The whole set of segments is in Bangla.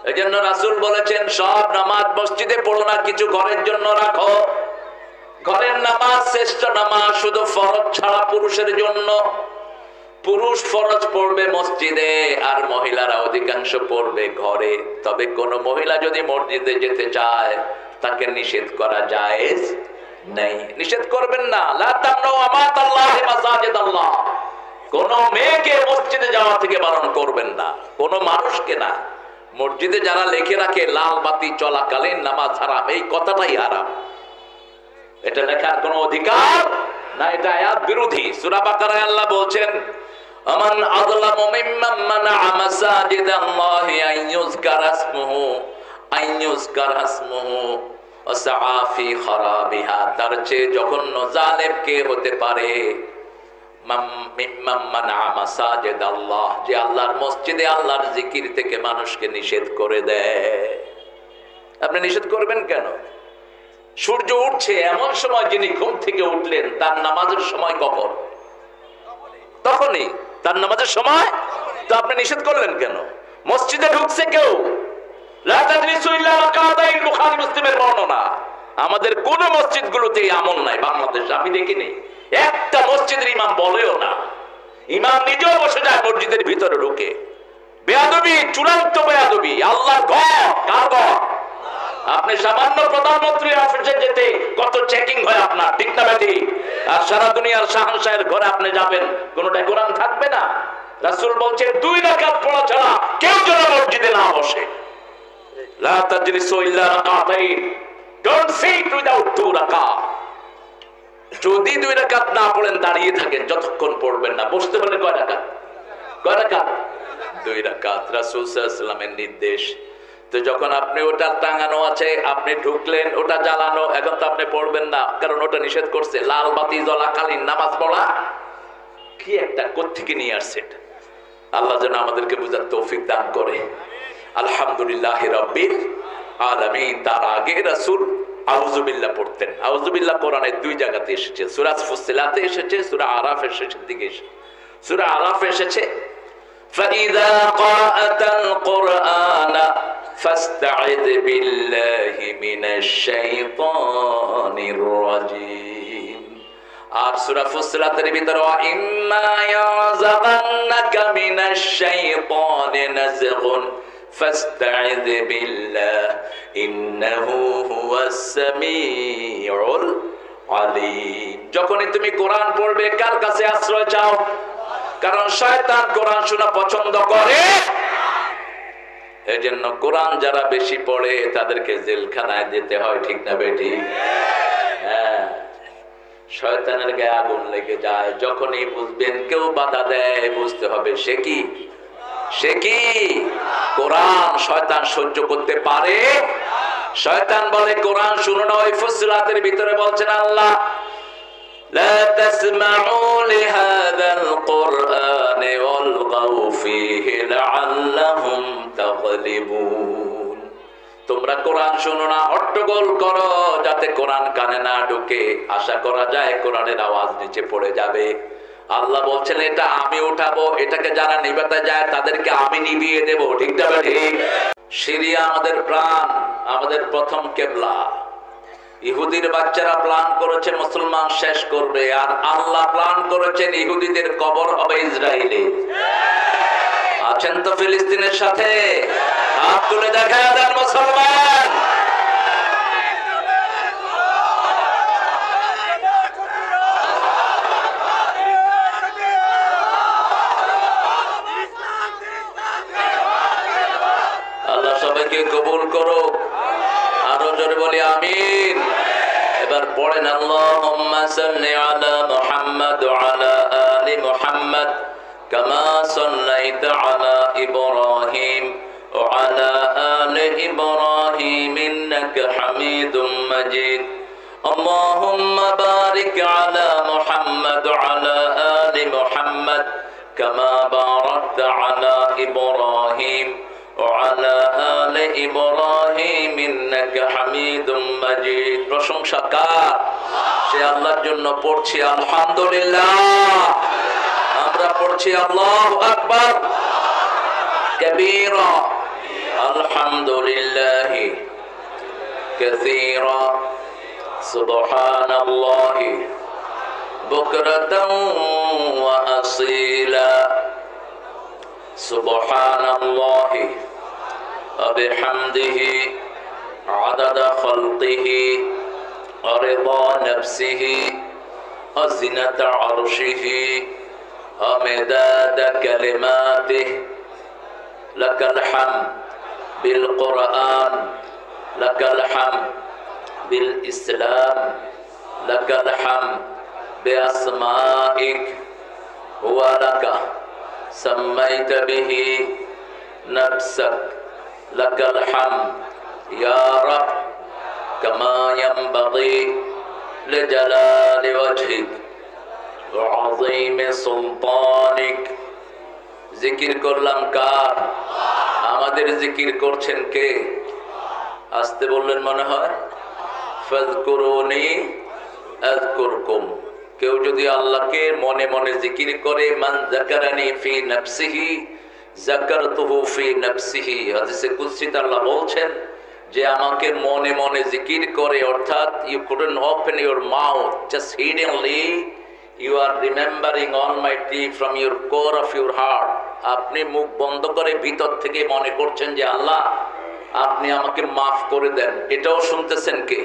এজন্য রাসূল বলেছেন সব নামাজ মসজিদে পড়ো না, কিছু ঘরের জন্য রাখো। ঘরের নামাজ শ্রেষ্ঠ নামাজ, শুধু ফরজ ছাড়া পুরুষের জন্য। পুরুষ ফরজ পড়বে মসজিদে আর মহিলারা অধিকাংশ পড়বে ঘরে। তবে কোন মহিলা যদি মসজিদে যেতে চায় তাকে নিষেধ করা জায়েজ নেই, নিষেধ করবেন না। লা তামনু আমাতাল্লাহি মাসাজিদাল্লাহ, কোন মেয়েকে মসজিদে যাওয়া থেকে বারণ করবেন না, কোন মানুষকে না। মসজিদে যারা লিখে রাখে লাল বাতি চলাকালীন নামাজ হারাম, এই কথাটাই হারাম, এটা লেখার কোনো অধিকার না, এটা আয়াত বিরোধী। সূরা বাকারায় আল্লাহ বলছেন আমান আযলামু মিম্মান মানাআ মাসাজিদাল্লাহি আইয়ুযকারা ইসমুহু ওয়া সাআ ফি খারাবিহা, তার চেয়ে জঘন্য জালেম কে হতে পারে? মিম্মান মানাআ মাসাজিদাল্লাহ, যে আল্লাহর মসজিদে আল্লাহর জিকির থেকে মানুষকে নিষেধ করে দেয়। আপনি নিষেধ করবেন কেন? সূর্য উঠছে এমন সময় যিনি ঘুম থেকে উঠলেন, তার নামাজের সময় কখন? তখনই তার নামাজের সময়, তো আপনি নিষেধ করলেন কেন? মসজিদে ঢুকছে কেউ, লা তাজলিসু ইল্লা রাকাতাইন, বুখারী মুসলিমের বর্ণনা। আমাদের কোন মসজিদগুলোতে আমল নাই বাংলাদেশে, আমি দেখিনি একটা মসজিদের ইমাম বলেও না, ইমাম নিজেও বসে যায় মসজিদের ভিতরে ঢুকে। বেয়াদবি, চূড়ান্ত বেয়াদবি। আল্লাহর ঘর কার ঘর? আপনি সামান্য প্রধানমন্ত্রী অফিসে যেতে কত চেকিং হয় আপনার, ঠিক না বেটি? আর সারা দুনিয়ার শাহনশাহের ঘরে আপনি যাবেন, কোনটা কোরআন থাকবে না? রাসূল বলছেন 2 রাকাত পড়া ছাড়া কেউ যেন মসজিদে না বসে। লা তাজলিসু ইল্লা রাকাতাইন, ডোন্ট সিট উইদাউট 2 রাকাত। যদি 2 রাকাত না পড়েন দাঁড়িয়ে থাকেন, যতক্ষণ পড়বেন না। বসতে হলে কয় রাকাত? 2 রাকাত, রাসূল সাল্লাল্লাহু আলাইহি ওয়াসাল্লামের নির্দেশ। তো যখন আপনি ওটা টাঙানো আছে, আপনি ঢুকলেন, ওটা জ্বালানো, এখন তো আপনি পড়বেন না, কারণ ওটা নিষেধ করছে। লাল বাতি জ্বলাকালীন নামাজ পড়া কি একটা কোত্থেকে নিয়ে আসছে? আল্লাহ যেন আমাদেরকে বুঝার তৌফিক দান করে। আলহামদুলিল্লাহি রাব্বিল আলামিন। তার আগে রাসূল আউযু বিল্লাহ পড়তেন। আউযু বিল্লাহ কোরআনে 2 জায়গাতে এসেছে, সূরা ফুসসিলাতে এসেছে, সূরা আরাফের শেষের দিকে এসেছে। সূরা আরাফে এসেছে ফাইযা ক্রাআতাল কুরআনা ফাস্তাইদ বিল্লাহি মিনাশ শাইতানির রাজীম। আর সূরা ফুসসিলাতের ভিতরে ওয়া ইম্মা ইয়াযাগান্নাকা মিনাশ শাইতানি নাযগুন ফাস্তাইদ বিল্লাহ ইন্নাহু হুয়াস সামিউল আলিম। যখনই তুমি কোরআন পড়বে কার কাছে আশ্রয় চাও? কারণ শয়তান কোরআন শোনা পছন্দ করে। এজন্য কোরআন যারা বেশি পড়ে তাদেরকে জেলখানায় যেতে হয়, ঠিক না বেটি? হ্যাঁ, শয়তানের গায়ে আগুন লেগে যায়। যখনই বুঝবেন কেউ বাধা দেয়, বুঝতে হবে সে কি কোরআন শয়তান সহ্য করতে পারে। শয়তান বলে কোরআন শুনো না। ওই ফুসসিলাতের ভিতরে বলছেন আল্লাহ লা তাসমাউ লিহাযাল কুরআনি ওয়ালগাউ ফীহি লাআল্লাহুম তাগলিবুন। তোমরা কোরআন শুনো না, হট্টগোল করো যাতে কোরআন কানে না ঢোকে। আশা করা যায় কোরআনের আওয়াজ নিচে পড়ে যাবে। আল্লাহ বলছেন এটা আমি উঠাবো, এটাকে যারা নিভাতে যায় তাদেরকে আমি নিভিয়ে দেব, ঠিক না ঠিক? সিরিয়া আমাদের প্রাণ, আমাদের প্রথম কেবলা। ইহুদির বাচ্চারা প্ল্যান করেছে মুসলমান শেষ করবে, আর আল্লাহ প্ল্যান করেছেন ইহুদিদের কবর হবে ইসরায়েলে। আছেন তো ফিলিস্তিনের সাথে? হাত তুলে দেখা দেন মুসলমান। আল্লাহ সবাইকে কবুল করো। আরো জোরে বলি আমিন। এবার পড়েন আল্লাহুম্মা সাল্লি আলা মুহাম্মাদ ওয়া আলা আলি মুহাম্মাদ কামা সাল্লাইতা আলা ইব্রাহিম ওয়া আলা আলি ইব্রাহিম ইন্নাকা হামিদুম মাজিদ। আল্লাহুম্মা বারিক আলা মুহাম্মাদ ওয়া আলা আলি মুহাম্মাদ কামা বারাকতা আলা ইব্রাহিম وعلى آل إبراهيم إنك حميد مجيد। প্রশংসা কার? সে আল্লাহর জন্য পড়ছি আলহামদুলিল্লাহ। আমরা পড়ছি আল্লাহু আকবার কবীরা, আলহামদুলিল্লাহ। আলহামদুলিল্লাহি কাসীরা সুবহানাল্লাহি বুকরাতাও ওয়া আসীলা সুবহানাল্লাহি ওয়া বিহামদিহি আদাদা খালকিহি ওয়া রিদা নাফসিহি ওয়া জিনাতা আরশিহি ওয়া মিদাদা কালিমাতিহি লাকাল হামদ বিল কুরআন লাকাল হামদ বিল ইসলাম লাকাল হামদ বিআসমাইক ওয়া লাকা সাম্মাইতা বিহি নাফসাক লাকাল হামদ ইয়া রাব কামা ইয়ানবাগি লিজালালি ওয়াজহিক ওয়া আযীমি সুলতানিক। জিকির করলাম কার? আমাদের জিকির করছেন কে? আসতে বললেন মনে হয়। ফাযকুরুনি আযকুরকুম। কেউ যদি আল্লাহকে মনে মনে জিকির করে, মান যাকারানি ফি নাফসিহি যাকারতুহু ফি নাফসিহি। হাদিসে কুদসিতে আল্লাহ বলছেন যে আমাকে মনে মনে জিকির করে, অর্থাৎ you couldn't open your mouth, just hiddenly you are remembering Almighty from your core of your heart. আপনি মুখ বন্ধ করে ভিতর থেকে মনে করছেন যে আল্লাহ আপনি আমাকে মাফ করে দেন। এটাও শুনতেছেন কে?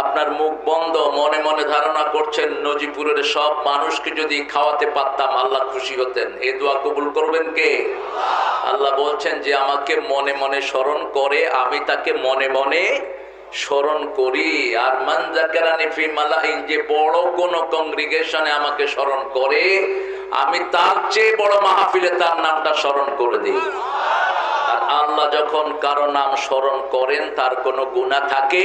আপনার মুখ বন্ধ, মনে মনে ধারণা করছেন নজিপুরের সব মানুষকে যদি খাওয়াতে পারতাম আল্লাহ খুশি হতেন। এই দোয়া কবুল করবেন কে? আল্লাহ বলছেন যে আমাকে মনে মনে স্মরণ করে, আমি তাকে মনে মনে স্মরণ করি। আর মান যাকারানি ফি মালাইন, যে বড় কোন কংগ্রিগেশনে আমাকে স্মরণ করে, আমি তার চেয়ে বড় মাহফিলে তার নামটা স্মরণ করে দিই। আর আল্লাহ যখন কারো নাম স্মরণ করেন তার কোনো গুনাহ থাকে?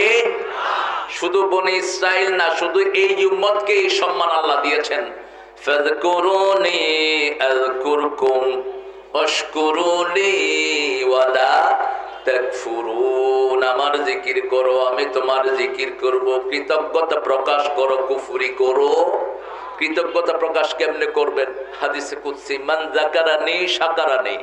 শুধু বনি ইসরাইল না, শুধু এই উম্মতকে এই সম্মান আল্লাহ দিয়েছেন। ফাযকুরুনি আযকুরকুম ওয়াশকুরুলি ওয়ালা তাকফুরুন। আমার জিকির করো, আমি তোমার জিকির করব। কৃতজ্ঞতা প্রকাশ করো, কুফরি করো। কৃতজ্ঞতা প্রকাশ কেমনে করবেন? হাদিসে কুদসি, মান যাকারানি শাকারানি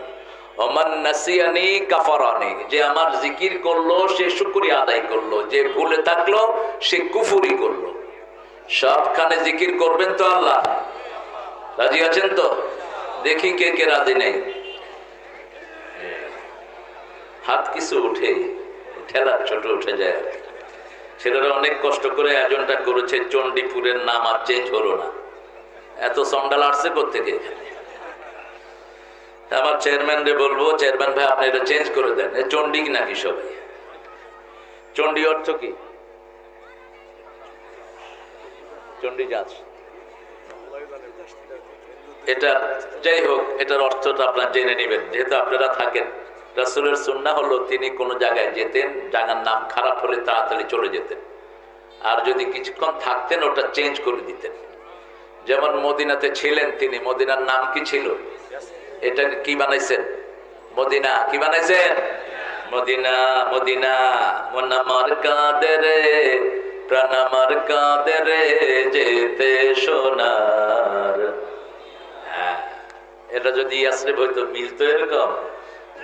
ওয়া মান নাসিয়ানি কাফারানি। যে আমার জিকির করলো সে শুকরিয়া আদায় করলো, যে ভুলে থাকলো সে কুফরি করলো। সবখানে জিকির করবেন তো আল্লাহ? রাজি আছেন তো? দেখি কে কে রাজি নেই। হাত কিছু উঠে, ঠেলা ছোট উঠে যায়। ছেলেরা অনেক কষ্ট করে আয়োজনটা করেছে, চণ্ডীপুরের নাম আর চেঞ্জ হলো না। এত সন্ডাল আসছে কোত্থেকে? আমার চেয়ারম্যান রে বলবো, চেয়ারম্যান ভাই আপনি এটা চেঞ্জ করে দেন। চণ্ডী নাকি সবাই? চণ্ডী অর্থ কি? চণ্ডী যাচ, এটা যাই হোক, এটার অর্থটা আপনারা জেনে নেবেন, যেহেতু আপনারা থাকেন। রাসূলের সুন্নাহ হলো তিনি কোনো জায়গায় যেতেন, জায়গার নাম খারাপ হলে তাড়াতাড়ি চলে যেতেন, আর যদি কিছুক্ষণ থাকতেন ওটা চেঞ্জ করে দিতেন। যেমন মদিনাতে ছিলেন তিনি, মদিনার নাম কি ছিল? এটা কি বানাইছেন? মদিনা। কি বানাইছেন? মদিনা। মদিনা মন আমার কাঁদে রে, প্রাণ আমার কাঁদে রে, যেতে সোনার। হ্যাঁ, এটা যদি ইয়াসরিব হইতো মিলতো? এরকম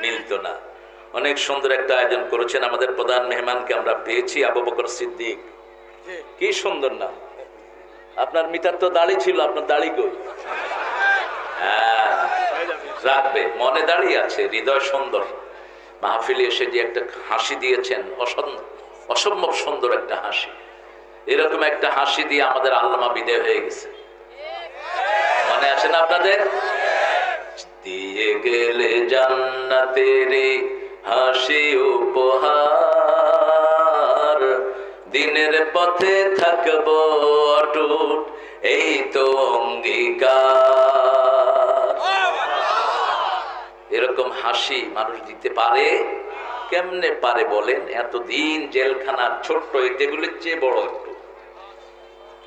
মিলতো না। অনেক সুন্দর একটা আয়োজন করেছেন। আমাদের প্রধান মেহমানকে আমরা পেয়েছি, আবু বকর সিদ্দিক। কি সুন্দর নাম। আপনার মিটার তো দাড়ি ছিল, আপনার দাড়ি কই? হ্যাঁ, রাখবে, মনে দাঁড়িয়ে আছে, হৃদয় সুন্দর। মাহফিলে এসে যে একটা হাসি দিয়েছেন, অসম্ভব সুন্দর একটা হাসি। এরকম একটা হাসি দিয়ে আমাদের আল্লামা বিদায় হয়ে গেছে, মনে আছে না আপনাদের? দিয়ে গেলে জান্নাতের হাসি উপহার, দিনের পথে থাকবো অটুট, এই তো অঙ্গীকার। এরকম হাসি মানুষ দিতে পারে? কেমনে পারে বলেন? এতদিন জেলখানার ছোট্ট এই টেবিলের চেয়ে বড় একটু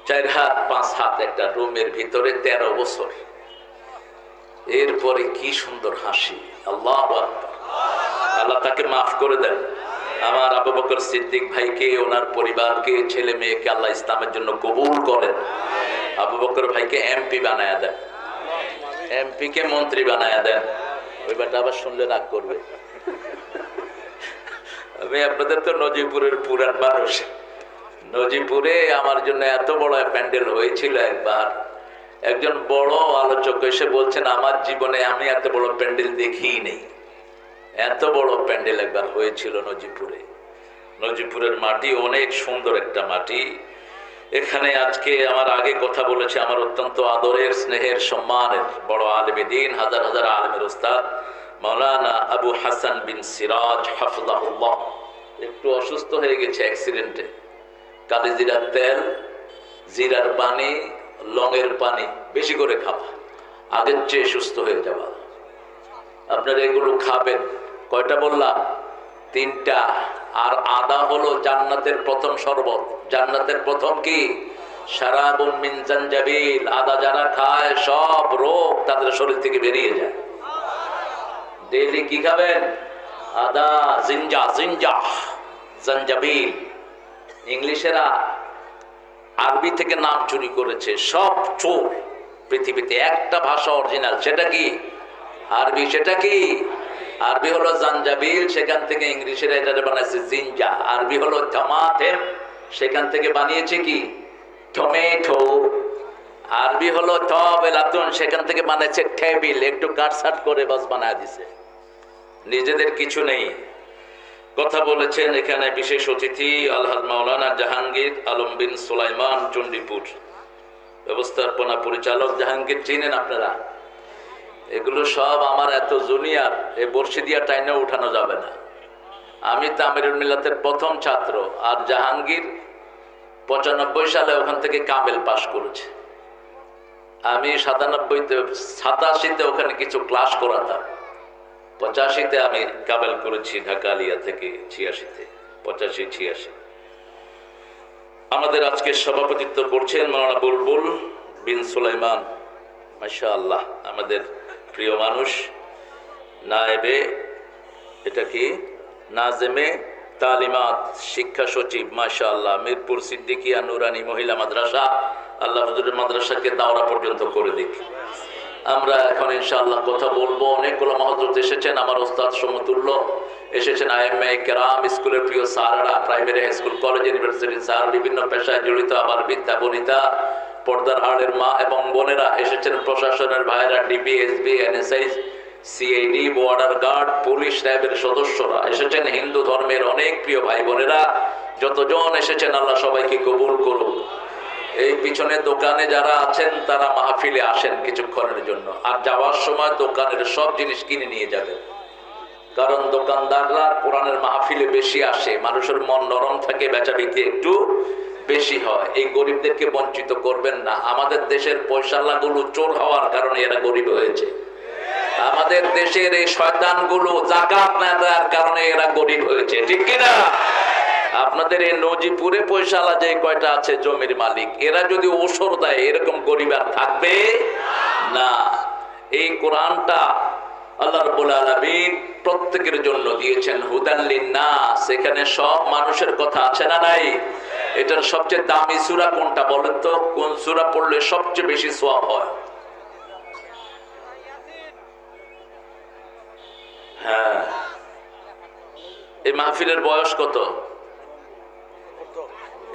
4 হাত 5 হাত একটা রুমের ভিতরে 13 বছর, এরপরে কি সুন্দর হাসি। আল্লাহু আকবার। আল্লাহ তাকে মাফ করে দেন। আমার আবু বকর সিদ্দিক ভাইকে, ওনার পরিবারকে, ছেলে মেয়েকে আল্লাহ ইসলামের জন্য কবুল করেন। আবু বকর ভাইকে এমপি বানায়া দেন, এমপি কে মন্ত্রী বানায়া দেন। ওই ব্যাটা আবার শুনলে রাগ করবে। আমি আপনাদের তো নজিপুরের পুরান মানুষ। নজিপুরে আমার জন্য এত বড় প্যান্ডেল হয়েছিল একবার, একজন বড় আলোচক এসে বলছেন আমার জীবনে আমি এত বড় প্যান্ডেল দেখিই নেই। এত বড় প্যান্ডেল একবার হয়েছিল নজিপুরে। নজিপুরের মাটি অনেক সুন্দর একটা মাটি। এখানে আজকে আমার আগে কথা বলেছে আমার অত্যন্ত আদরের, স্নেহের, সম্মানের বড় আলেমে দ্বীন, হাজার হাজার আলেমের উস্তাদ মাওলানা আবু হাসান বিন সিরাজ হাফিজাহুল্লাহ একটু অসুস্থ হয়ে গেছে অ্যাক্সিডেন্টে। কালি জিরার তেল, জিরার পানি, লংয়ের পানি বেশি করে খাওয়া, আগের চেয়ে সুস্থ হয়ে যাওয়া। আপনারা এগুলো খাবেন। কয়টা বললাম? 3টা। আর আদা হলো জান্নাতের প্রথম শরবত। জান্নাতের প্রথম কি? শারাবুন মিন জানজাবিল। আদা যারা খায় সব রোগ তাদের শরীর থেকে বেরিয়ে যায়। ডেইলি কি খাবেন? আদা, জিঞ্জা, জানজাবিল। ইংলিশেরা আরবি থেকে নাম চুরি করেছে। সব চোর পৃথিবীতে। একটা ভাষা অরিজিনাল, সেটা কি? আরবি। সেটা কি? আরবি হলো জানজাবিল, সেখান থেকে ইংলিশেরা এটা বানাইছে জিঞ্জা। আরবি হলো টমাটেম, সেখান থেকে বানিয়েছে কি? টমেটো। আরবি হলো তবেলাতুন, সেখান থেকে বানাইছে টেবিল। একটু কাটসাট করে বাস বানায় দিছে। নিজেদের কিছু নেই। কথা বলেছেন এখানে বিশেষ অতিথি আলহাজ মাওলানা জাহাঙ্গীর আলম বিন সুলাইমান চণ্ডীপুর, ব্যবস্থাপনা পরিচালক। জাহাঙ্গীর চিনেন আপনারা? এগুলো সব আমার এত জুনিয়র, এ বর্ষি দিয়া টাইনে উঠানো যাবে না। আমি তামিরুল মিল্লাতের প্রথম ছাত্র, আর জাহাঙ্গীর 95 সালে ওখান থেকে কামেল পাশ করেছে। আমি 87তে ওখানে কিছু ক্লাস করাতাম। 85তে আমি কামেল করেছি ঢাকা আলিয়া থেকে, 86তে, 85-86। আমাদের আজকে সভাপতিত্ব করছেন মাওলানা বুলবুল বিন সুলাইমান, মাশাআল্লাহ, আমাদের প্রিয় মানুষ। নায়েবে, এটা কি, নাজেমে তালিমাত, শিক্ষা সচিব, মাশাআল্লাহ, মিরপুর সিদ্দিকিয়া নুরানি মহিলা মাদ্রাসা। আল্লাহ হুজুরের মাদ্রাসাকে দাওরা পর্যন্ত করে দিক। আমরা এখন ইনশাআল্লাহ কথা বলবো। অনেকগুলো মহজরত এসেছেন, আমার ওস্তাদ সমতুল্য এসেছেন, আইএমএ কেরাম, স্কুলের প্রিয় স্যাররা, প্রাইমারি হাই স্কুল, কলেজ, ইউনিভার্সিটির স্যার, বিভিন্ন পেশায় জড়িত আবার বিদ্যা বনিতা, পর্দার আড়ের মা এবং বোনেরা এসেছেন, প্রশাসনের ভাইরা, DB, SB, NSI, CID, border guard, police, র্যাবের সদস্যরা এসেছেন, হিন্দু ধর্মের অনেক প্রিয় ভাই বোনেরা যতজন এসেছেন, আল্লাহ সবাইকে কবুল করুন। এই পিছনে দোকানে যারা আছেন তারা মাহফিলে আসেন কিছুক্ষণের জন্য, আর যাওয়ার সময় দোকানের সব জিনিস কিনে নিয়ে যাবেন, কারণ দোকানদাররা কোরআনের মাহফিলে বেশি আসে, মানুষের মন নরম থাকে, বেচা বিক্রি একটু বেশি হয়। এই গরিবদেরকে বঞ্চিত করবেন না। আমাদের দেশের পয়সালাগুলো চোর হওয়ার কারণে এরা গরিব হয়েছে। আমাদের দেশের এই শয়তানগুলো যাকাত না দেওয়ার কারণে এরা গরিব হয়েছে, ঠিক কিনা? আপনাদের এই নজিপুরে পয়সালা যে কয়টা আছে জমির মালিক, এরা যদি ওসর দেয় এরকম গরিব আর থাকবে না। এই কোরআনটা আল্লাহ রাব্বুল আলামিন প্রত্যেকের জন্য দিয়েছেন, হুদাল লিন্নাস। এখানে সব মানুষের কথা আছে না নাই? এটার সবচেয়ে দামি সূরা কোনটা বলেন তো? কোন সূরা পড়লে সবচেয়ে বেশি সওয়াব হয়? হ্যাঁ, এই মাহফিলের বয়স কত?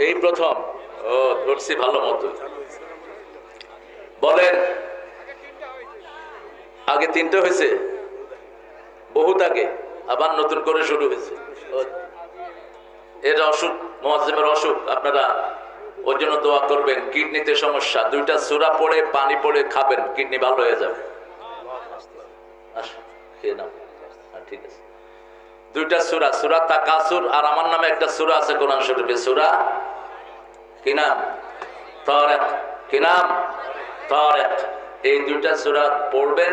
এই প্রথম? ও, ধরছি ভালো মতো। বলেন, আগে 3টা হয়েছে? বহুত আগে, আবার নতুন করে শুরু হয়েছে। এর অসুখ, মুয়াজ্জিমের অসুখ, আপনারা ওর জন্য দোয়া করবেন। কিডনিতে সমস্যা, 2টা সূরা পড়ে পানি পড়ে খাবেন, কিডনি ভালো হয়ে যাবে। খেয়ে নাও, ঠিক আছে। 2টা সূরা, সূরা তাকাসুর, আর আমার নামে একটা সূরা আছে কোরআন শরীফে, সূরা কি নাম? তারিক। কি নাম? তারিক। এই 2টা সূরা পড়বেন,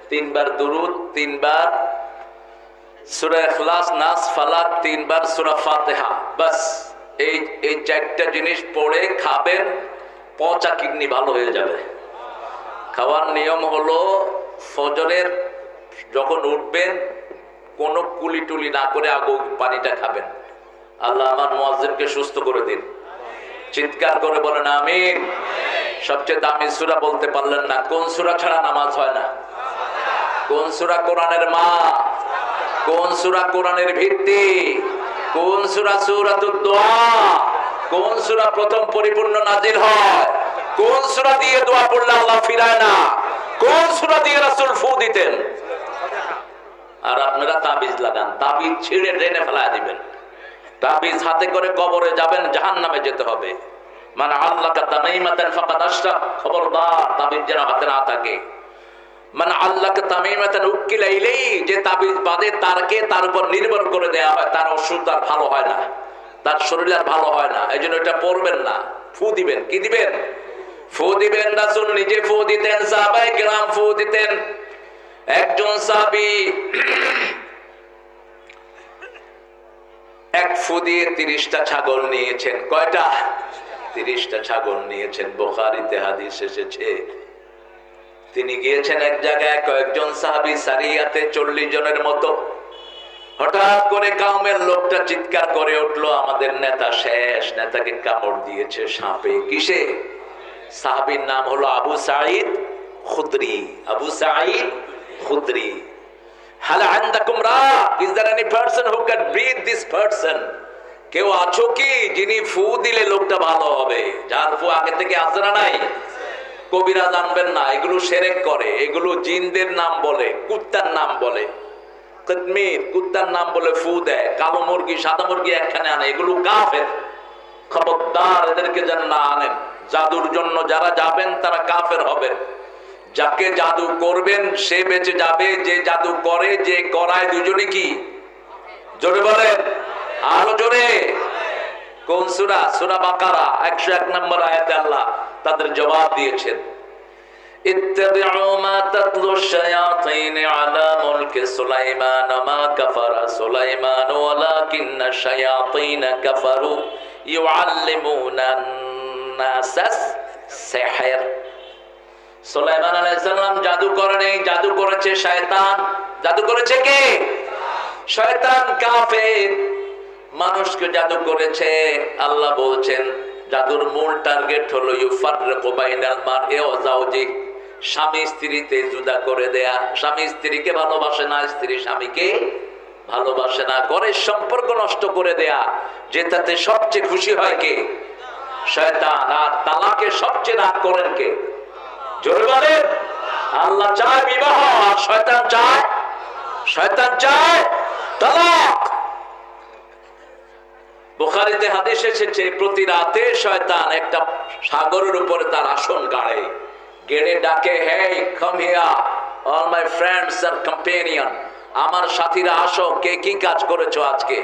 3 বার দুরুদ, 3 বার সূরা ইখলাস, নাস, ফালাক, 3 বার সূরা ফাতিহা। বাস এই 4টা জিনিস পড়ে খাবেন, পচা কিডনি ভালো হয়ে যাবে। খাওয়ার নিয়ম হলো ফজরের যখন উঠবেন কোনো কুলি টুলি না করে আগে পানিটা খাবেন। আল্লাহ আমার মুয়াজ্জিনকে সুস্থ করে দিন। চিৎকার করে বলেন আমিন। সবচেয়ে দামি সূরা বলতে পারলেন না, কোন সূরা ছাড়া নামাজ হয় না? কোন সূরা কোরআনের মা? কোন সূরা কোরআনের ভিত্তি? কোন সূরা? সূরাতুদ দোয়া। কোন সূরা প্রথম পরিপূর্ণ নাজিল হয়? কোন সূরা দিয়ে দোয়া পড়লে আল্লাহ ফিরায় না? কোন সূরা দিয়ে রাসূল ফু দিতেন? আর আপনারা তাবিজ লাগান, তাবিজ ছিঁড়ে ড্রেনে ফেলায় দিবেন। তাবিজ হাতে করে কবরে যাবেন, জাহান্নামে যেতে হবে। মানে আল্লাহকা তামিমাতান ফাকাদ আশরাক, খবরদার তাবিজ যেন হাতে না থাকে। মানে আল্লাহকে তামিমাতান উকিলা ইলাইহি, যে তাবিজ বাঁধে তার উপর নির্ভর করে দেয়া হয়, তার ওষুধ আর ভালো হয় না, তার শরীর আর ভালো হয় না। এই জন্য এটা পড়বেন না। ফু দিবেন। কি দিবেন? ফু দিবেন। রাসূল নিজে ফু দিতেন, সাহাবায়ে কেরাম ফু দিতেন। একজন সাহাবী এক ফু দিয়ে 30টা ছাগল নিয়েছেন। কয়টা? 30টা ছাগল নিয়েছেন। বুখারীতে হাদিস এসেছে। তিনি গিয়েছেন এক জায়গায়, কয়েকজন সাহাবী সারিয়াতে 40 জনের মতো। হঠাৎ করে কাউমের লোকটা চিৎকার করে উঠলো, আমাদের নেতা শেষ, নেতাকে কামড় দিয়েছে সাপে। কিসে? সাহাবীর নাম হলো আবু সাঈদ খুদরি। আবু সাঈদ খুদরি। হাল আনদাকুম রা, is there any person who can breathe this person? কেউ আছো কি যিনি ফু দিলে লোকটা ভালো হবে? যার ফু আগে থেকে আছে না নাই? কবিরা জানবেন না, এগুলো শিরক করে, এগুলো জিনদের নাম বলে, কুত্তার নাম বলে। কিতমির কুত্তার নাম বলে ফু দেয়। কালো মুরগি সাদা মুরগি একখানে আনে, এগুলো কাফের। খবরদার এদেরকে যেন না আনেন। জাদুর জন্য যারা যাবেন তারা কাফের হবেন। যাকে জাদু করবেন সে বেঁচে যাবে, যে জাদু করে, যে করায়, দুজনে কি? জোরে বলেন, আরো জোরে। কোন সূরা? সূরা বাকারা 101 নম্বর আয়াতে আল্লাহ তাদের জবাব দিয়েছেন। ইত্তাবিউ মা তাতলু শায়াতিন আলা মুলকি সুলাইমান মা কাফারা সুলাইমান ওয়ালাকিন্না শায়াতিন কাফারু ইউআল্লিমুনা নাসাস সিহর। সুলাইমান আলাইহিস সালাম জাদু করেন, জাদু করেছে শয়তান। জাদু করেছে কে? শয়তান কাফের। মানুষকে জাদু করেছে। আল্লাহ বলছেন জাদুর মূল টার্গেট হলো ইউফাররিকু বাইনাল মারই ওয়া যাওজি, স্বামী স্ত্রীতে জুদা করে দেয়া। স্বামী স্ত্রীকে ভালোবাসে না, স্ত্রী স্বামীকে ভালোবাসে না, ঘরের সম্পর্ক নষ্ট করে দেয়া। যেটাতে সবচেয়ে খুশি হয় কে? শয়তান। আর তালাকে সবচেয়ে রাগ করেন কে? জোরে বলেন। আল্লাহ চায় বিবাহ, আর শয়তান চায় তালাক। বুখারীতে হাদিস এসেছে, প্রতি রাতে শয়তান একটা সাগরের উপরে তার আসন গাড়ে, গেড়ে ডাকে, hey come here all my friends আর কম্পেনিয়ন, আমার সাথীরা আসো, কে কি কাজ করেছো আজকে?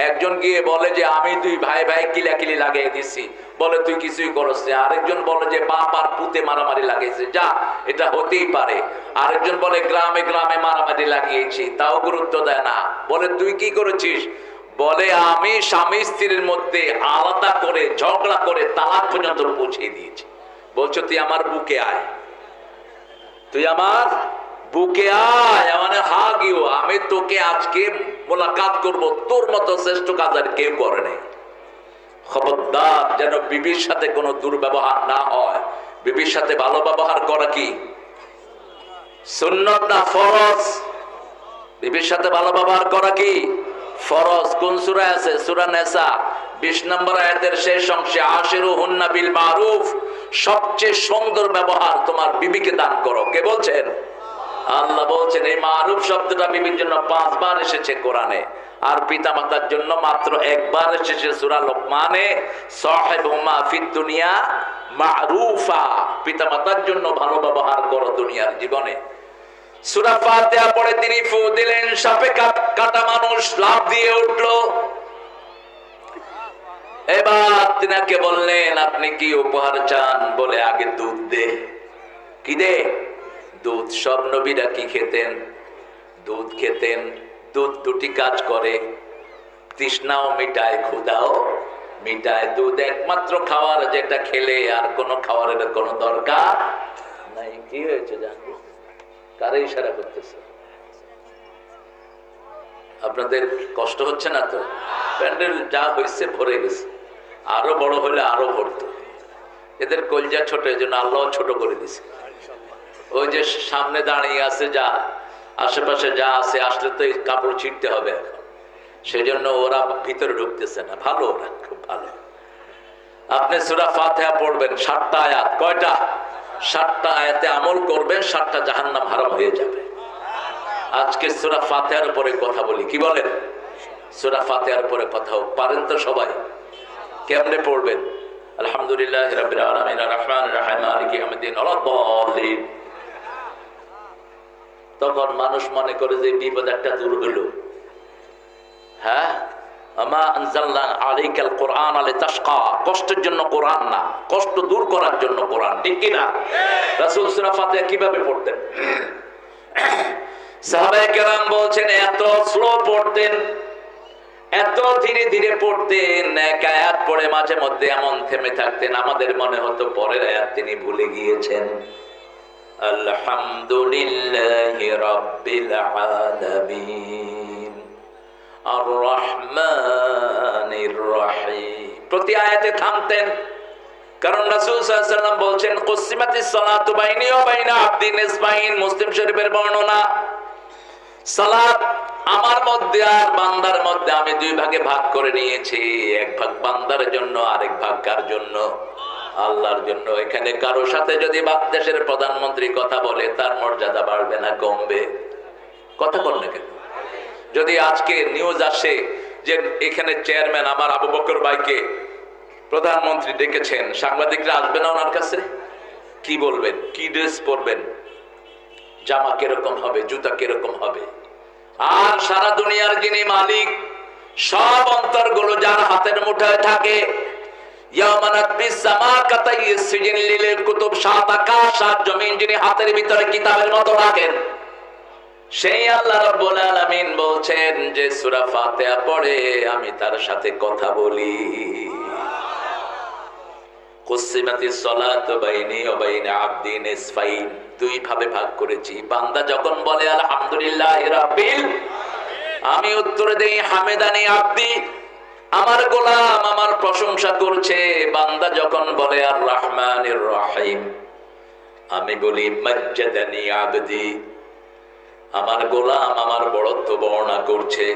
একজন গিয়ে বলে যে আমি দুই ভাই কিলাকিলি লাগিয়ে দিছি। বলে তুই কিছুই করস না। আরেকজন বলে যে বাপ আর পুতে মারামারি লাগিয়েছে। যা, এটা হতেই পারে। আরেকজন বলে গ্রামে গ্রামে মারামারি লাগিয়েছি, তাও গুরুত্ব দেয় না। বলে তুই কি করেছিস? বলে আমি স্বামী স্ত্রীর মধ্যে আলাদা করে ঝগড়া করে তালাক পর্যন্ত পৌঁছে দিয়েছি। বলছো তুই আমার বুকে আয়, তুই আমার বুকে আয়, মানে হাগিও, আমি তোকে আজকে মোলাকাত করব। তোর মতো শ্রেষ্ঠ কাজ আর কেউ করে নাই। খবরদার যেন বিবির সাথে কোনো দুর্ব্যবহার না হয়। বিবির সাথে ভালো ব্যবহার করা কি সুন্নত না ফরজ? বিবির সাথে ভালো ব্যবহার করা কি ফরজ। কোন সূরা আছে? সূরা নিসা 20 নম্বর আয়াতের শেষ অংশে, আশিরুহুন্না বিল মারুফ, সবচেয়ে সুন্দর ব্যবহার তোমার বিবিকে দান করো। কে বলছেন? আল্লাহ বলছেন। এই মারুফ শব্দটা বিবির জন্য 5 বার এসেছে কোরআনে, আর পিতামাতার জন্য মাত্র 1 বার এসেছে সূরা লোকমানে, সাহিবহুমা ফিদ দুনিয়া মারুফা, পিতামাতার জন্য ভালো ব্যবহার করো দুনিয়ার জীবনে। সূরা ফাতিহা পড়ে তিনি ফু দিলেন, সাপে কাটা মানুষ লাফ দিয়ে উঠলো। এবার তিনাকে বললেন আপনি কি উপহার চান? বলে আগে দুধ দে। কি দে? দুধ। সব নবীরা কি খেতেন? দুধ খেতেন। দুধ দুটি কাজ করে, তৃষ্ণাও মিটায়, ক্ষুধাও মিটায়। দুধ একমাত্র খাবার যেটা খেলে আর কোনো খাবারের কোনো দরকার নাই। কি হয়েছে জানবো? কারে ইশারা করতেছে? আপনাদের কষ্ট হচ্ছে না তো? প্যান্ডেল যা হয়েছে ভরে গেছে, আরো বড় হলে আরো ভরতো। এদের কলজা ছোট, এই জন্য আল্লাহ ছোট করে দিছে। ওই যে সামনে দাঁড়িয়ে আছে, যা আশেপাশে যা আছে, আসলে তো এই কাপড় ছিঁড়তে হবে। এখন সেজন্য ওরা ভিতরে ঢুকতেছে না। ভালো, ওরা খুব ভালো। আপনি সূরা ফাতিহা পড়বেন 7টা আয়াত, কয়টা? 7টা আয়াতে আমল করবেন, 7টা জাহান্নাম হারাম হয়ে যাবে। আজকে সূরা ফাতিহার উপরে কথা বলি, কি বলেন? সূরা ফাতিহার উপরে কথা হোক। পারেন তো সবাই? কেমনে পড়বেন? আলহামদুলিল্লাহি রাব্বিল আলামিন আর রহমানির রহিম মালিকি ইয়াউমিদ্দিন ওয়ালাদ-দাল্লিন। তখন মানুষ মনে করে যে বিপদ একটা দূর হলো। হ্যাঁ, আমা আনজালনা আলাইকাল কুরআন লিতাশকা, কষ্টের জন্য কোরআন না, কষ্ট দূর করার জন্য কোরআন, ঠিক কি না? রাসূল সূরা ফাতিহা কিভাবে পড়তেন? সাহাবায়ে কেরাম বলছেন এত স্লো পড়তেন, এত ধীরে ধীরে পড়তেন, এক আয়াত পড়ে মাঝে মধ্যে এমন থেমে থাকতেন আমাদের মনে হতো পরের আয়াত তিনি ভুলে গিয়েছেন। আলহামদুলিল্লাহি রাব্বিল আলামিন আর রহমানির রহিম, প্রতি আয়াতে থামতেন। কারণ রাসূল সাল্লাল্লাহু আলাইহি ওয়াসাল্লাম বলছেন কুসিমাতিস সালাতু বাইনি ওয়া বাইনা আবদি নিসফাইন, মুসলিম শরীফের বর্ণনা। সালাত আমার মধ্যে আর বান্দার মধ্যে আমি দুই ভাগে ভাগ করে নিয়েছি, এক ভাগ বান্দার জন্য, আরেক ভাগ কার জন্য? আল্লাহর জন্য। এখানে কারো সাথে যদি দেশের প্রধানমন্ত্রী কথা বলে তার মর্যাদা বাড়বে না কমবে? কথা বল না কেন? যদি আজকে নিউজ আসে যে এখানে চেয়ারম্যান আমার আবু বকর ভাইকে প্রধানমন্ত্রী ডেকেছেন, সাংবাদিকরা আসবে না ওনার কাছে? কি বলবেন? কি ড্রেস পরবেন? জামা কিরকম হবে? জুতা কিরকম হবে? আর সারা দুনিয়ার যিনি মালিক, সব অন্তরগুলো যার হাতের মুঠায় থাকে, যিনি হাতের ভিতরে কিতাবের মতো রাখেন, সেই আল্লাহ রাব্বুল আলামিন বলছেন যে সূরা ফাতিহা পড়ে আমি তার সাথে কথা বলি। কুসিমাতিস সালাতু বাইনি ওয়া বাইনা আবদি নিসফাইন, দুই ভাবে ভাগ করেছি। বান্দা যখন বলে আলহামদুলিল্লাহি রাব্বিল, আমি উত্তর দেই হামিদানি আবদি, আমার গোলাম আমার প্রশংসা করছে। বান্দা যখন বলে আর রহমানির রহিম, আমি বলি মাজ্জাদানি আবদি, আমার গোলাম আমার বড়ত্ব বর্ণনা করছে।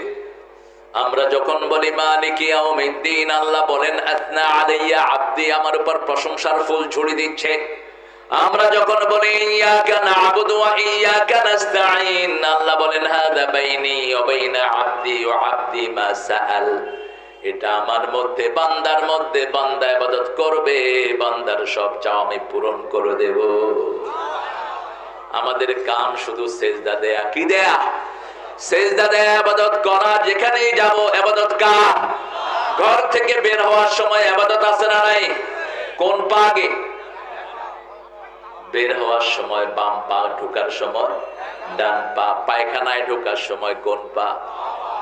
আমরা যখন বলি মালিকি ইয়াউমিদ্দিন, আল্লাহ বলেন আতনা আলাইয়া আবদি, আমার উপর প্রশংসার ফুল ঝুড়ি দিচ্ছে। আমরা যখন বলি ইয়াকা না'বুদু ওয়া ইয়াকা নাস্তাঈন, আল্লাহ বলেন হাযা বাইনি ওয়া বাইনা আবদি ওয়া আবদি মা সাআল, এটা আমার মধ্যে বান্দার মধ্যে, বান্দা ইবাদত করবে, বান্দার সব চাও আমি পূরণ করে দেব। আমাদের কাম শুধু সেজদা দেয়া, কি দেয়া? সেজদা দেয়া, ইবাদত করা। যেখানেই যাব ইবাদত কার? ঘর থেকে বের হওয়ার সময় ইবাদত আছে না নাই? কোন পা আগে? বের হওয়ার সময় বাম পা, ঢোকার সময় ডান পা, পায়খানায় ঢোকার সময় কোন পা?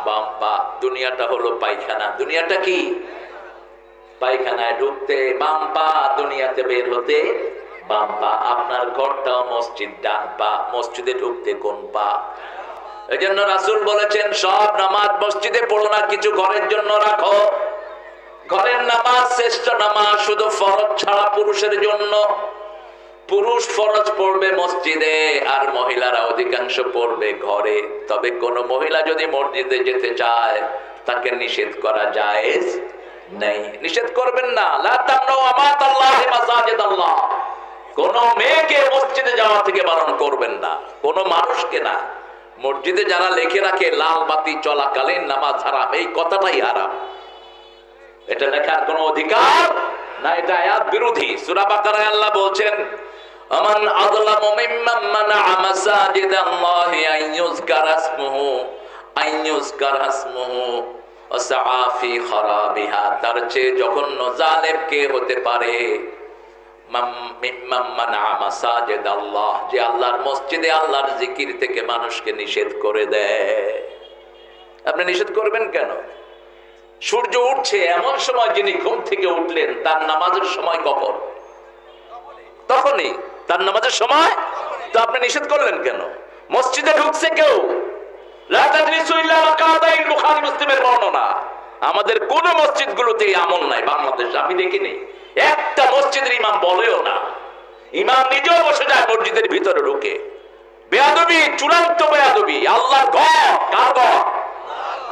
বাম পা। দুনিয়াটা হলো পায়খানা। দুনিয়াটা কি? পায়খানায় ঢুকতে বাম পা, দুনিয়াতে বের হতে বাম পা। আপনার ঘরটাও মসজিদ, ডান পা। মসজিদে ঢুকতে কোন পা? এই জন্য রাসূল বলেছেন সব নামাজ মসজিদে পড়ো না, কিছু ঘরের জন্য রাখো। ঘরের নামাজ শ্রেষ্ঠ নামাজ, শুধু ফরজ ছাড়া পুরুষের জন্য। পুরুষ ফরজ পড়বে মসজিদে, আর মহিলারা অধিকাংশ পড়বে ঘরে। তবে কোন মহিলা যদি মসজিদে যেতে চায় তাকে নিষেধ করা জায়েজ নেই। নিষেধ করবেন না। লা তামনু আমাতাল্লাহি মাসাজিদাল্লাহ, কোন মেয়েকে মসজিদে যাওয়া থেকে বারণ করবেন না, কোন মানুষকে না। মসজিদে যারা লিখে রাখে লাল বাতি চলাকালীন নামাজ হারাম, এই কথাটাই হারাম। এটা লেখার কোন অধিকার না, এটা আয়াত বিরোধী। সূরা বাকারায় আল্লাহ বলছেন আমান আযলামু মিম্মান মানাআ মাসাজিদাল্লাহি আইয়ুযকারা ইসমুহু ওয়া সাআ ফি খারাবিহা, তার চেয়ে জঘন্য জালেম কে হতে পারে? মিম্মান মানাআ মাসাজিদাল্লাহ, যে আল্লাহর মসজিদে আল্লাহর জিকির থেকে মানুষকে নিষেধ করে দেয়। আপনি নিষেধ করবেন কেন? সূর্য উঠছে এমন সময় যিনি ঘুম থেকে উঠলেন, তার নামাজের সময় কখন? তখনই তার নামাজের সময়। তো আপনি নিষেধ করলেন কেন? মসজিদে ঢুকছে কেউ, লা তাজলিসু ইল্লা রাকাতাইন, বুখারী মুসলিমের বর্ণনা। আমাদের কোন মসজিদগুলোতে আমল নাই বাংলাদেশে, আমি দেখিনি। একটা মসজিদের ইমাম বলেও না, ইমাম নিজেও বসে যায় মসজিদের ভিতরে ঢুকে। বেয়াদবি, চূড়ান্ত বেয়াদবি। আল্লাহর ঘর কার ঘর?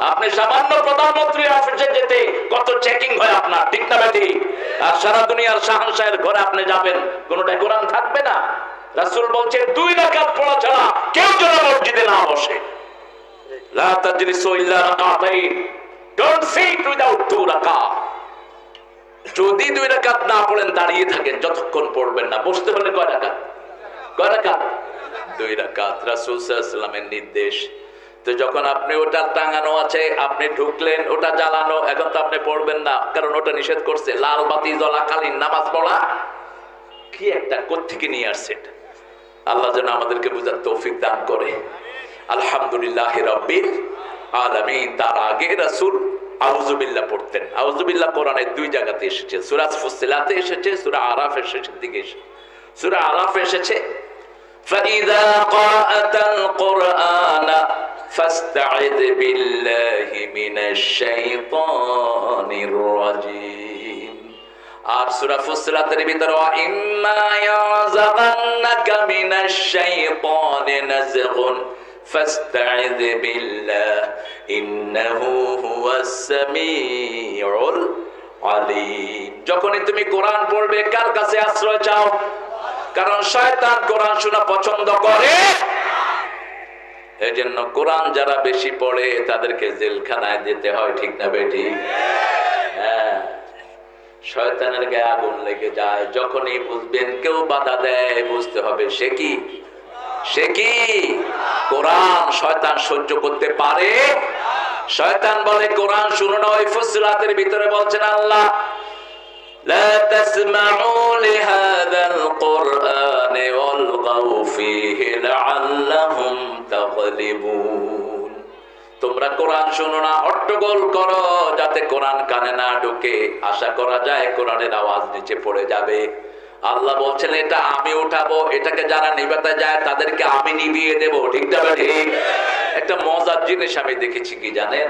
আপনি সামান্য প্রধানমন্ত্রী অফিসে যেতে কত চেকিং হয় আপনার, ঠিক না বেটি? আর সারা দুনিয়ার শাহনশাহের ঘরে আপনি যাবেন, কোনটা কোরআন থাকবে না? রাসূল বলছেন 2 রাকাত পড়া ছাড়া কেউ যেন মসজিদে না বসে। লা তাজলিসু ইল্লা রাকাতাইন, ডোন্ট সিট উইদাউট 2 রাকাত। যদি 2 রাকাত না পড়েন দাঁড়িয়ে থাকেন, যতক্ষণ পড়বেন না। বসতে হলে কয় রাকাত? 2 রাকাত রাসূল সাল্লাল্লাহু আলাইহি ওয়াসাল্লামের নির্দেশ। তো যখন আপনি ওটা টাঙানো আছে, আপনি ঢুকলেন, ওটা জ্বালানো, এখন তো আপনি পড়বেন না, কারণ ওটা নিষেধ করছে। লাল বাতি জ্বলাকালীন নামাজ পড়া কি একটা কোত্থেকে নিয়ে আসছে। আল্লাহ যেন আমাদেরকে বুঝার তৌফিক দান করে। আলহামদুলিল্লাহি রাব্বিল আলামিন। তার আগে রাসূল আউযু বিল্লাহ পড়তেন। আউযু বিল্লাহ কোরআনের 2 জায়গাতে এসেছে, সূরা ফুসসিলাতে এসেছে, সূরা আরাফের শেষের দিকে এসেছে। সূরা আরাফে এসেছে فَإِذَا قَرَأْتَ الْقُرْآنَ فَاسْتَعِذْ بِاللَّهِ مِنَ الشَّيْطَانِ الرَّجِيمِ। আর সূরা ফুসসিলাতের ভিতরে ইম্মা ইয়াযাগান্নাকা মিনাশ শাইতানি নাযগুন ফাসতাইয বিল্লাহ ইন্নাহু হুয়াস সামিউল আলিম। যখনই তুমি কোরআন পড়বে কার কাছে আশ্রয় চাও? কারণ শয়তান কোরআন শোনা পছন্দ করে। এজন্য কোরআন যারা বেশি পড়ে তাদেরকে জেলখানায় যেতে হয়, ঠিক না বেটি? হ্যাঁ, শয়তানের গায়ে আগুন লেগে যায়। যখনই বুঝবেন কেউ বাধা দেয়, বুঝতে হবে সে কি কোরআন শয়তান সহ্য করতে পারে। শয়তান বলে কোরআন শুনো না। ওই ফুসসিলাতের ভিতরে বলছেন আল্লাহ, لا تسمعوا لهذا القرآن والغوا فيه لعلهم تغلبون। তোমরা কোরআন শোনো না, হট্টগোল করো যাতে কোরআন কানে না ঢোকে। আশা করা যায় কোরআনের আওয়াজ নিচে পড়ে যাবে। আল্লাহ বলছেন এটা আমি উঠাবো, এটাকে যারা নিভাতে যায় তাদেরকে আমি নিভিয়ে দেব, ঠিক না ঠিক? একটা মজার জিনিস আমি দেখেছি কি জানেন?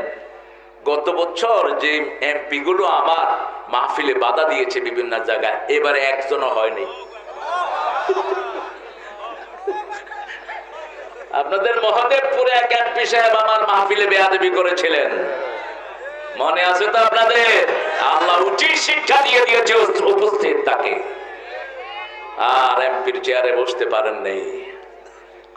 গত বছর যে এমপি গুলো আমার মাহফিলে বাধা দিয়েছে বিভিন্ন জায়গায়, এবারে একজনও হয়নি। আপনাদের মহাদেবপুরে এক এমপি সাহেব আমার মাহফিলে বেয়াদবি করেছিলেন, মনে আছে তো আপনাদের? আল্লাহ উচিত শিক্ষা দিয়ে দিয়েছে উপস্থিত তাকে, আর এমপির চেয়ারে বসতে পারেন নাই।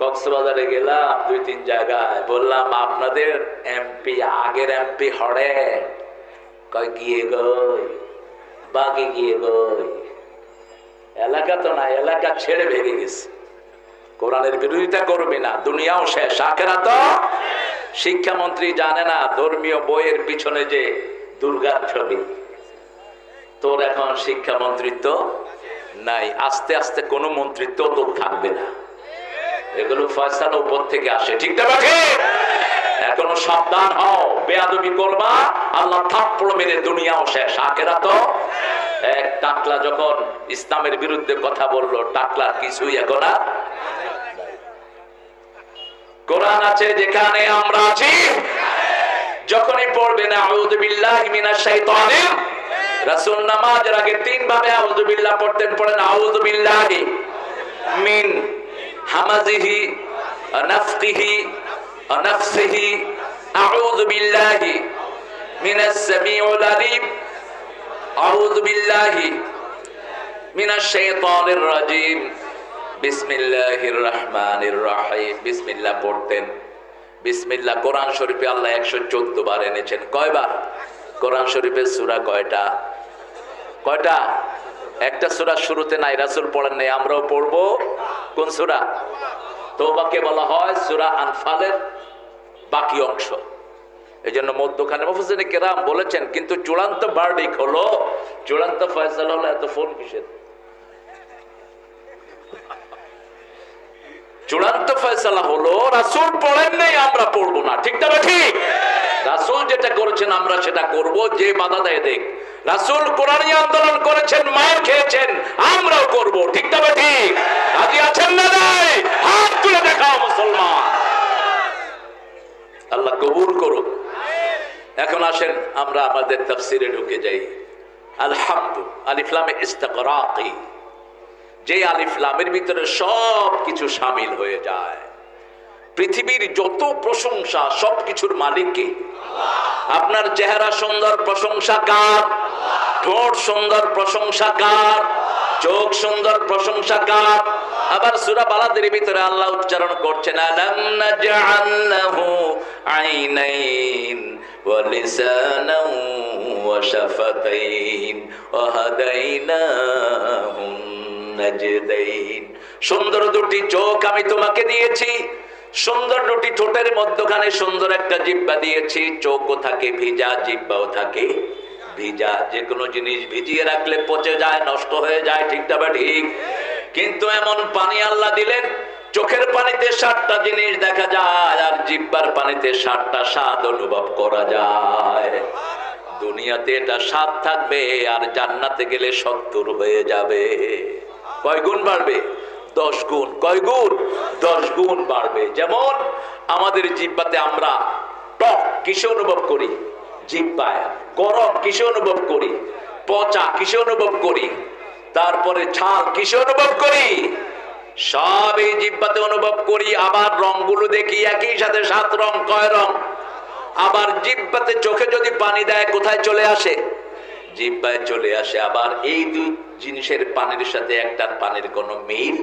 কক্সবাজারে গেলাম, 2-3 জায়গায়, বললাম আপনাদের এমপি আগের এমপি হড়ে কয় গিয়ে গই বাগে গিয়ে গই। এলাকা তো না, এলাকা ছেড়ে ভেঙে গেছে। কোরআনের বিরোধিতা করবে না, দুনিয়াও শেষ, আখিরাত তো। শিক্ষামন্ত্রী জানে না ধর্মীয় বইয়ের পিছনে যে দুর্গার ছবি। তোর এখন শিক্ষামন্ত্রিত্ব নাই, আস্তে আস্তে কোনো মন্ত্রিত্ব তো থাকবে না। এগুলো ফয়সালা উপর থেকে আসে, ঠিক না? এখনো সাবধান হও, বেয়াদবি করবা আল্লাহ থাপ্পড় মেরে দুনিয়াও শেষ, আখিরাত তো। এক টাকলা যখন ইসলামের বিরুদ্ধে কথা বললো, টাকলার কিছুই এখন আর। কোরআন আছে যেখানে আমরা আছি, যখনই পড়বেন আউযু বিল্লাহি মিনাশ শাইতানির। রাসূল নামাজের আগে 3 ভাবে আউযু বিল্লাহ পড়তেন। পড়েন আউযু বিল্লাহি মিন হামাজিহি ওয়া নাফখিহি ওয়া নাফসিহি, আউযু বিল্লাহি মিনাস সামিউল আলিম, আউযু বিল্লাহি মিনাশ শাইতানির রাজিম, বিসমিল্লাহির রহমানির রহিম। বিসমিল্লাহ পড়তেন। বিসমিল্লাহ কোরআন শরীফে আল্লাহ 114 বার এনেছেন। কয়বার? কোরআন শরীফের সূরা কয়টা? একটা সূরা শুরুতে নাই, রাসূল পড়েন নাই, আমরাও পড়বো। কোন সূরা? তওবাকে বলা হয় সূরা আনফালের বাকি অংশ। এজন্য মধ্যখানে মুফাসসিরিনে কেরাম বলেছেন, কিন্তু চূড়ান্ত ভার্ডিক হলো, চূড়ান্ত ফয়সালা হলো এত ফোন কিসের? চূড়ান্ত ফয়সালা হলো রাসূল পড়েন নাই, আমরা পড়বো না, ঠিক না ঠিক? রাসূল যেটা করেছেন আমরা সেটা করব, যে বাধা দেয় দেখ। রাসূল কোরআনী আন্দোলন করেছেন, মার খেয়েছেন, আমরাও করব, ঠিক না ঠিক? রাজি আছেন না নাই? হাত তুলে দেখাও মুসলমান। আল্লাহ কবুল করুক। এখন আসেন আমরা আমাদের তাফসীরে ঢুকে যাই। আলহামদু আলিফ লাম ইস্তিগরাকি, যে আলিফ লামের ভিতরে সব কিছু শামিল হয়ে যায়। পৃথিবীর যত প্রশংসা সবকিছুর মালিককে। আপনার চেহারা সুন্দর, প্রশংসা কার? ঠোঁট সুন্দর, প্রশংসা কার? চোখ সুন্দর, প্রশংসা কার? আবার সূরা বালাদের ভিতরে আল্লাহ উচ্চারণ করছেন, আলাম নাজআল লাহু আইনাইন ওয়া লিসানান ওয়া শাফাতাইন ওয়া হাদাইনাহুন নাজদাইন। সুন্দর দুটি চোখ আমি তোমাকে দিয়েছি, সুন্দর দুটি ঠোঁটের মধ্যখানে সুন্দর একটা জিহ্বা দিয়েছি। চোখও থাকে ভিজা, জিহ্বাও থাকে ভিজা। যে কোনো জিনিস ভিজিয়ে রাখলে পচে যায়, নষ্ট হয়ে যায়, ঠিক না বা ঠিক? কিন্তু এমন পানি আল্লাহ দিলেন, চোখের পানিতে 7টা জিনিস দেখা যায়, আর জিহ্বার পানিতে 7টা স্বাদ অনুভব করা যায়। দুনিয়াতে এটা স্বাদ থাকবে, আর জান্নাতে গেলে 70 হয়ে যাবে। কয় গুণ বাড়বে? 10 গুণ। কয় গুণ? 10 গুণ বাড়বে। যেমন আমাদের জিহ্বাতে আমরা টক কিসে অনুভব করি? জিহ্বায়। গরম কিসে অনুভব করি? পচা কিসে অনুভব করি? তারপরে ঝাল কিসে অনুভব করি? সব এই জিহ্বাতে অনুভব করি। আবার রংগুলো দেখি একই সাথে 7 রং। কয় রং? আবার জিহ্বাতে চোখে যদি পানি দেয় কোথায় চলে আসে? জিহ্বায় চলে আসে। আবার এই দুই জিনিসের পানির সাথে একটার পানির কোনো মিল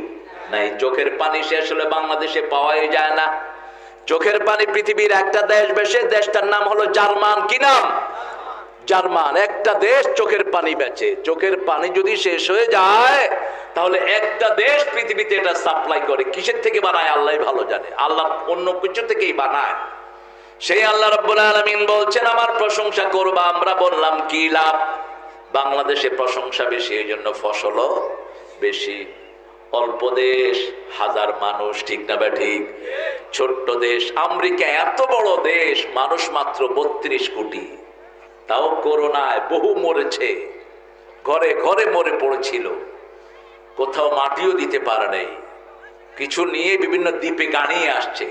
নাই। চোখের পানি শেষ হলে বাংলাদেশে পাওয়াই যায় না। চোখের পানি পৃথিবীর একটা দেশ বেচে, দেশটার নাম হলো জার্মান। কি নাম? জার্মান। একটা দেশ চোখের পানি বেচে। চোখের পানি যদি শেষ হয়ে যায় তাহলে একটা দেশ পৃথিবীতে এটা সাপ্লাই করে। কিসের থেকে বানায় আল্লাহ ভালো জানে। আল্লাহ অন্য কিছু থেকেই বানায়। সেই আল্লাহ রাব্বুল আলামিন বলছেন, আমার প্রশংসা করবা। আমরা বললাম কি লাভ? বাংলাদেশে প্রশংসা বেশি, এই জন্য ফসলও বেশি। অল্প দেশ, হাজার মানুষ, ঠিক না বা ঠিক? ছোট্ট দেশ। আমেরিকা এত বড় দেশ, মানুষ মাত্র 32 কোটি। তাও করোনায় বহু মরেছে, ঘরে ঘরে মরে পড়েছিল, কোথাও মাটিও দিতে পারে নাই। কিছু নিয়ে বিভিন্ন দ্বীপে গানিয়ে আসছে।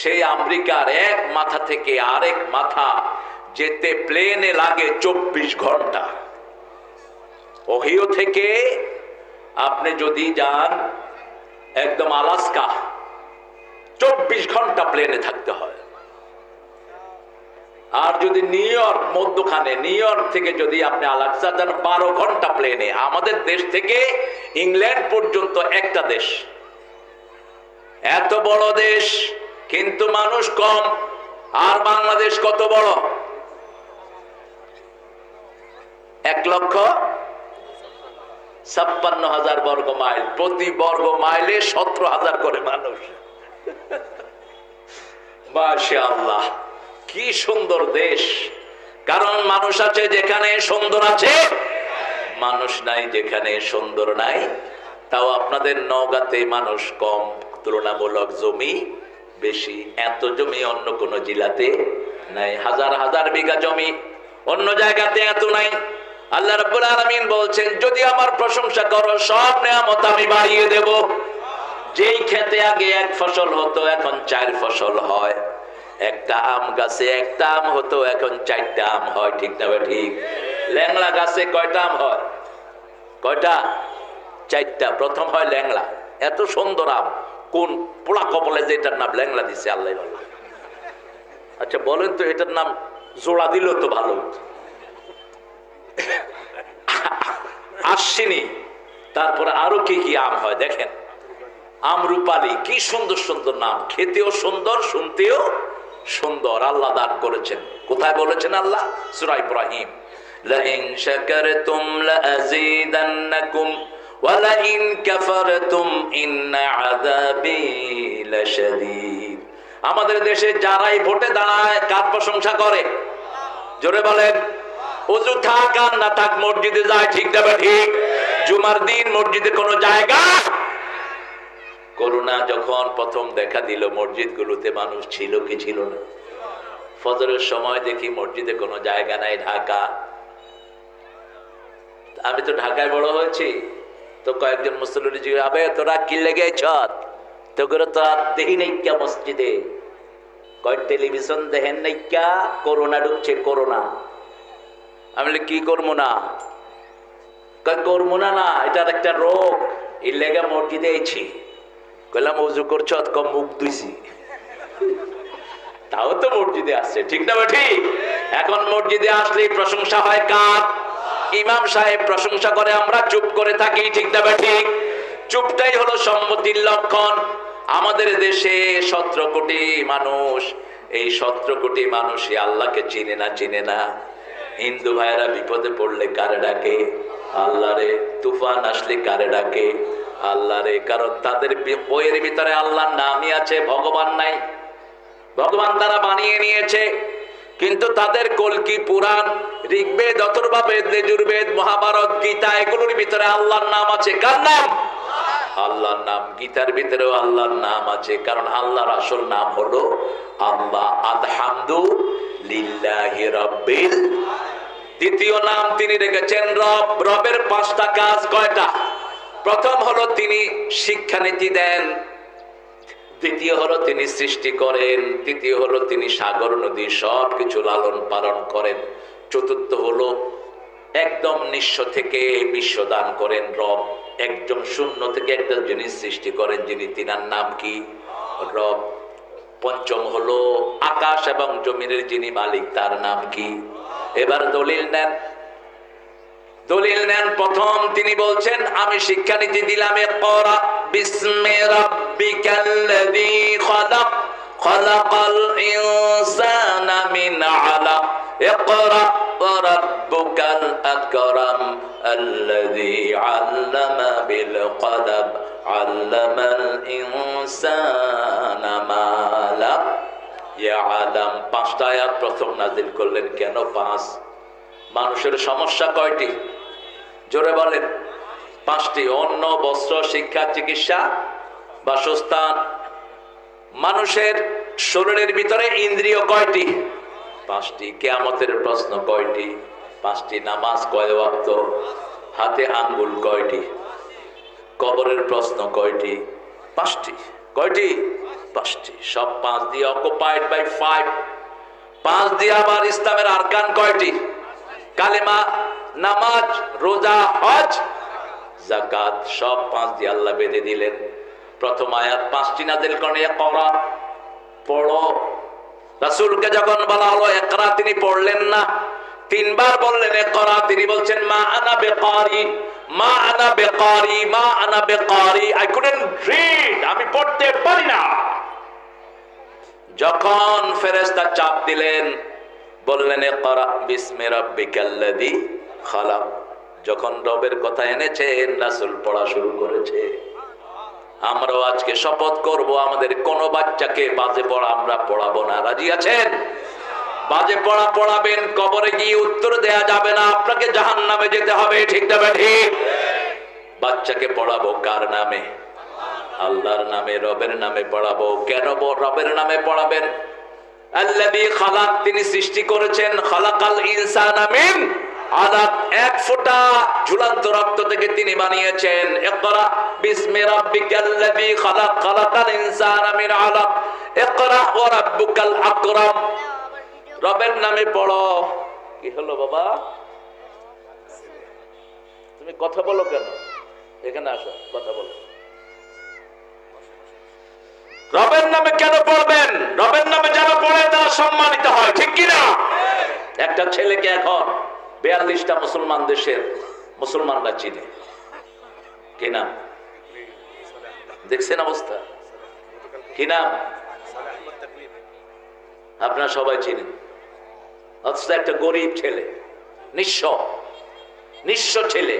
সেই আমেরিকার এক মাথা থেকে আরেক মাথা যেতে প্লেনে লাগে 24 ঘন্টা। ওহিও থেকে আপনি যদি যান একদম আলাস্কা, 24 ঘন্টা প্লেনে থাকতে হয়। আর যদি নিউ ইয়র্ক মধ্যখানে, নিউ ইয়র্ক থেকে যদি আপনি আলাস্কা যান 12 ঘন্টা প্লেনে। আমাদের দেশ থেকে ইংল্যান্ড পর্যন্ত একটা দেশ। এত বড় দেশ, কিন্তু মানুষ কম। আর বাংলাদেশ কত বড়? 1,56,000 বর্গ মাইল। প্রতি বর্গ মাইলে 17,000 করে মানুষ। মাশাআল্লাহ, কি সুন্দর দেশ। কারণ মানুষ আছে যেখানে সুন্দর আছে, মানুষ নাই যেখানে সুন্দর নাই। তাও আপনাদের নওগাঁতে মানুষ কম, তুলনামূলক জমি বেশি। এত জমি অন্য কোন জেলাতে নাই। হাজার হাজার বিঘা জমি, অন্য জায়গাতে এত নাই। আল্লাহ রাব্বুল আলামিন বলছেন, যদি আমার প্রশংসা করো সব নিয়ামত আমি বাড়িয়ে দেব। যেই খেতে আগে 1 ফসল হতো এখন 4 ফসল হয়। একটা আম গাছে একটা আম হতো, এখন 4টা আম হয়, ঠিক না বা ঠিক? ল্যাংড়া গাছে কয়টা আম হয়? কয়টা? 4টা। প্রথম হয় ল্যাংড়া। এত সুন্দর আম, কোন পোড়া কপালে যে এটার নাম ল্যাংড়া দিছে আল্লাহ ভালো। আচ্ছা বলেন তো, এটার নাম জোড়া দিল তো ভালো। আশ্বিনী। তারপরে আরো কি কি আম হয় দেখেন। আমরুপালি, কি সুন্দর সুন্দর নাম। খেতেও সুন্দর, শুনতেও সুন্দর। আল্লাহ দান করেছেন। কোথায় বলেছেন আল্লাহ? সূরা ইব্রাহিম, লাইন শাকারতুম লাযীদান্নাকুম ওয়া লাইন কাফারতুম ইন্না আযাবি লাশাদীদ। আমাদের দেশে যারাই ভোটে দাঁড়ায় কার প্রশংসা করে? জোরে বলেন। ওযু থাক আর না থাক মসজিদে যায়, ঠিক না ঠিক? জুমার দিন মসজিদে কোনো জায়গা। করোনা যখন প্রথম দেখা দিল, মসজিদগুলোতে মানুষ ছিল কি ছিল না? ফজরের সময় দেখি মসজিদে কোনো জায়গা নাই। ঢাকা, আমি তো ঢাকায় বড় হয়েছি, তো কয়েকজন মুসল্লি জিজ্ঞেস, আবে তোরা কি লেগেছ? তো করে তো আর দেখি নাই কে মসজিদে। কয় টেলিভিশন দেখেন নাই কা? করোনা ঢুকছে, করোনা। আমি কি করবো না? কয় করবো না, না এটার একটা রোগ, এই লেগে মসজিদে আইছি। কইলাম ওযু করছ? কম মুখ ধুইছি। তাও তো মসজিদে আসছে, ঠিক না ঠিক? এখন মসজিদে আসলে প্রশংসা হয় কার? ইমাম সাহেব প্রশংসা করে, আমরা চুপ করে থাকি, ঠিক না ঠিক? চুপটাই হলো সম্মতির লক্ষণ। আমাদের দেশে 17 কোটি মানুষ, এই 17 কোটি মানুষই আল্লাহকে চিনে না। হিন্দু ভাইয়েরা বিপদে পড়লে কারে ডাকে? আল্লাহরে। তুফান আসলে কারে ডাকে? আল্লাহরে। কারণ তাদের বইয়ের ভিতরে আল্লাহর নামই আছে, ভগবান নাই। ভগবান তারা বানিয়ে নিয়েছে, কিন্তু তাদের কলকি পুরাণ, ঋগ্বেদ, অথর্ববেদ, যজুর্বেদ, মহাভারত, গীতা, এগুলোর ভিতরে আল্লাহর নাম আছে। কার নাম? আল্লাহর নাম। গীতার ভিতরেও আল্লাহর নাম আছে, কারণ আল্লাহর আসল নাম হলো আল্লাহ। আলহামদু লিল্লাহি রাব্বিল। দ্বিতীয় নাম তিনি রেখেছেন রব। রবের 5টা কাজ। কয়টা? প্রথম হলো তিনি শিক্ষানীতি দেন, দ্বিতীয় হলো তিনি সৃষ্টি করেন, তৃতীয় হলো তিনি সাগর নদী সবকিছু লালন পালন করেন, চতুর্থ হলো একদম নিঃস্ব থেকে বিশ্ব দান করেন রব। একদম শূন্য থেকে একটা জিনিস সৃষ্টি করেন যিনি, তিনার নাম কি? রব। পঞ্চম হলো আকাশ এবং জমিনের যিনি মালিক, তার নাম কি? এবার দলিল নেন। প্রথম তিনি বলছেন, আমি শিক্ষানীতি দিলাম, ইকরা বিসমি রাব্বিকাল্লাযী খালাক, খালাকাল ইনসানা মিন আলাক, ইকরা ওয়া রাব্বুকাল আকরাম আল্লাযী আল্লামা বিল কলম, আল্লামাল ইনসানা মা লাম ইয়ালাম। 5টা আয়াত প্রথম নাযিল করলেন। কেন 5? মানুষের সমস্যা কয়টি? জোরে বলেন। 5টি। অন্ন, বস্ত্র, শিক্ষা, চিকিৎসা, বাসস্থান। মানুষের শরীরের ভিতরে ইন্দ্রিয় কয়টি? 5টি। কিয়ামতের প্রশ্ন কয়টি? 5টি। নামাজ কয় ওয়াক্ত? হাতে আঙ্গুল কয়টি? কবরের প্রশ্ন কয়টি? 5টি। কয়টি? 5টি। সব 5 দিয়ে অকুপাইড বাই 5। 5 দিয়ে আবার ইসলামের আরকান কয়টি? কালেমা, নামাজ, রোজা, হজ, যাকাত, সব 5 দিয়ে আল্লাহ বেঁধে দিলেন। প্রথম আয়াত 5টি নাযিল করেন, ইকরা, পড়ো। রাসূলকে যখন বলা হলো ইকরা, তিনি পড়লেন না। 3 বার বললেন ইকরা, তিনি বলছেন মা আনা বিকারি, মা আনা বিকারি, মা আনা বিকারি, আই কুডন্ট রিড, আমি পড়তে পারি না। যখন ফেরেশতা চাপ দিলেন, বললেন ইকরা বিসমি রাব্বিকাল্লাযী খালাক, যখন রবের কথা এনেছেন, রাসূল পড়া শুরু করেছে। আমরাও আজকে শপথ করব, আমাদের কোন বাচ্চাকে বাজে পড়া আমরা পড়াবো না। রাজি আছেন? বাজে পড়া পড়াবেন, কবরে গিয়ে উত্তর দেয়া যাবে না, আপনাকে জাহান্নামে যেতে হবে, ঠিক না ঠিক? বাচ্চাকে পড়াবো কার নামে? আল্লাহর নামে, রবের নামে পড়াবো। কেন রবের নামে পড়াবেন? আল্লাযী খালাক, তিনি সৃষ্টি করেছেন। খালাকাল ইনসানা মিন আলাক, 1 ফোঁটা ঝুলন্ত রক্ত থেকে তিনি বানিয়েছেন। ইকরা বিসমি রাব্বিকাল্লাযী খালাক, খালাকাল ইনসানা মিন আলাক, ইকরা ওয়া রাব্বুকাল আকরাম। রবের নামে পড়ো। কি হলো বাবা, তুমি কথা বলো কেন? এখানে আসো, কথা বলো। রবের নামে কেন পড়বেন? রবের নামে যারা পড়ে তারা সম্মানিত হয়, ঠিক কিনা? একটা ছেলেকে এখন 42টা মুসলমান দেশের মুসলমানরা চিনে। কি নাম? দেখছেন অবস্থা? কি নাম? আপনারা সবাই চিনেন। অথচ একটা গরিব ছেলে, নিঃস্ব ছেলে,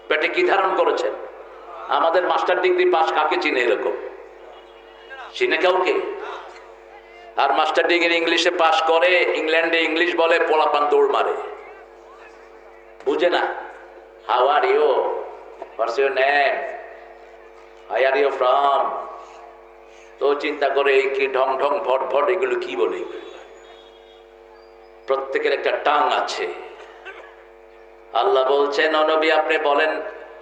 পেটে কি ধারণ করেছেন? আমাদের মাস্টার ডিগ্রি পাস কাকে চিনে? এরকম চিনে কাউকে? আর মাস্টার ডিগ্রি ইংলিশে পাস করে, ইংল্যান্ডে ইংলিশ বলে, পোলাপান দৌড় মারে, বুঝে না। How are you, what's your name, hi are you from, তো চিন্তা করে কি ঢং ঢং ভট ভট এগুলো কি বলে। প্রত্যেকের একটা টাং আছে। আল্লাহ বলছেন, ও নবী আপনি বলেন,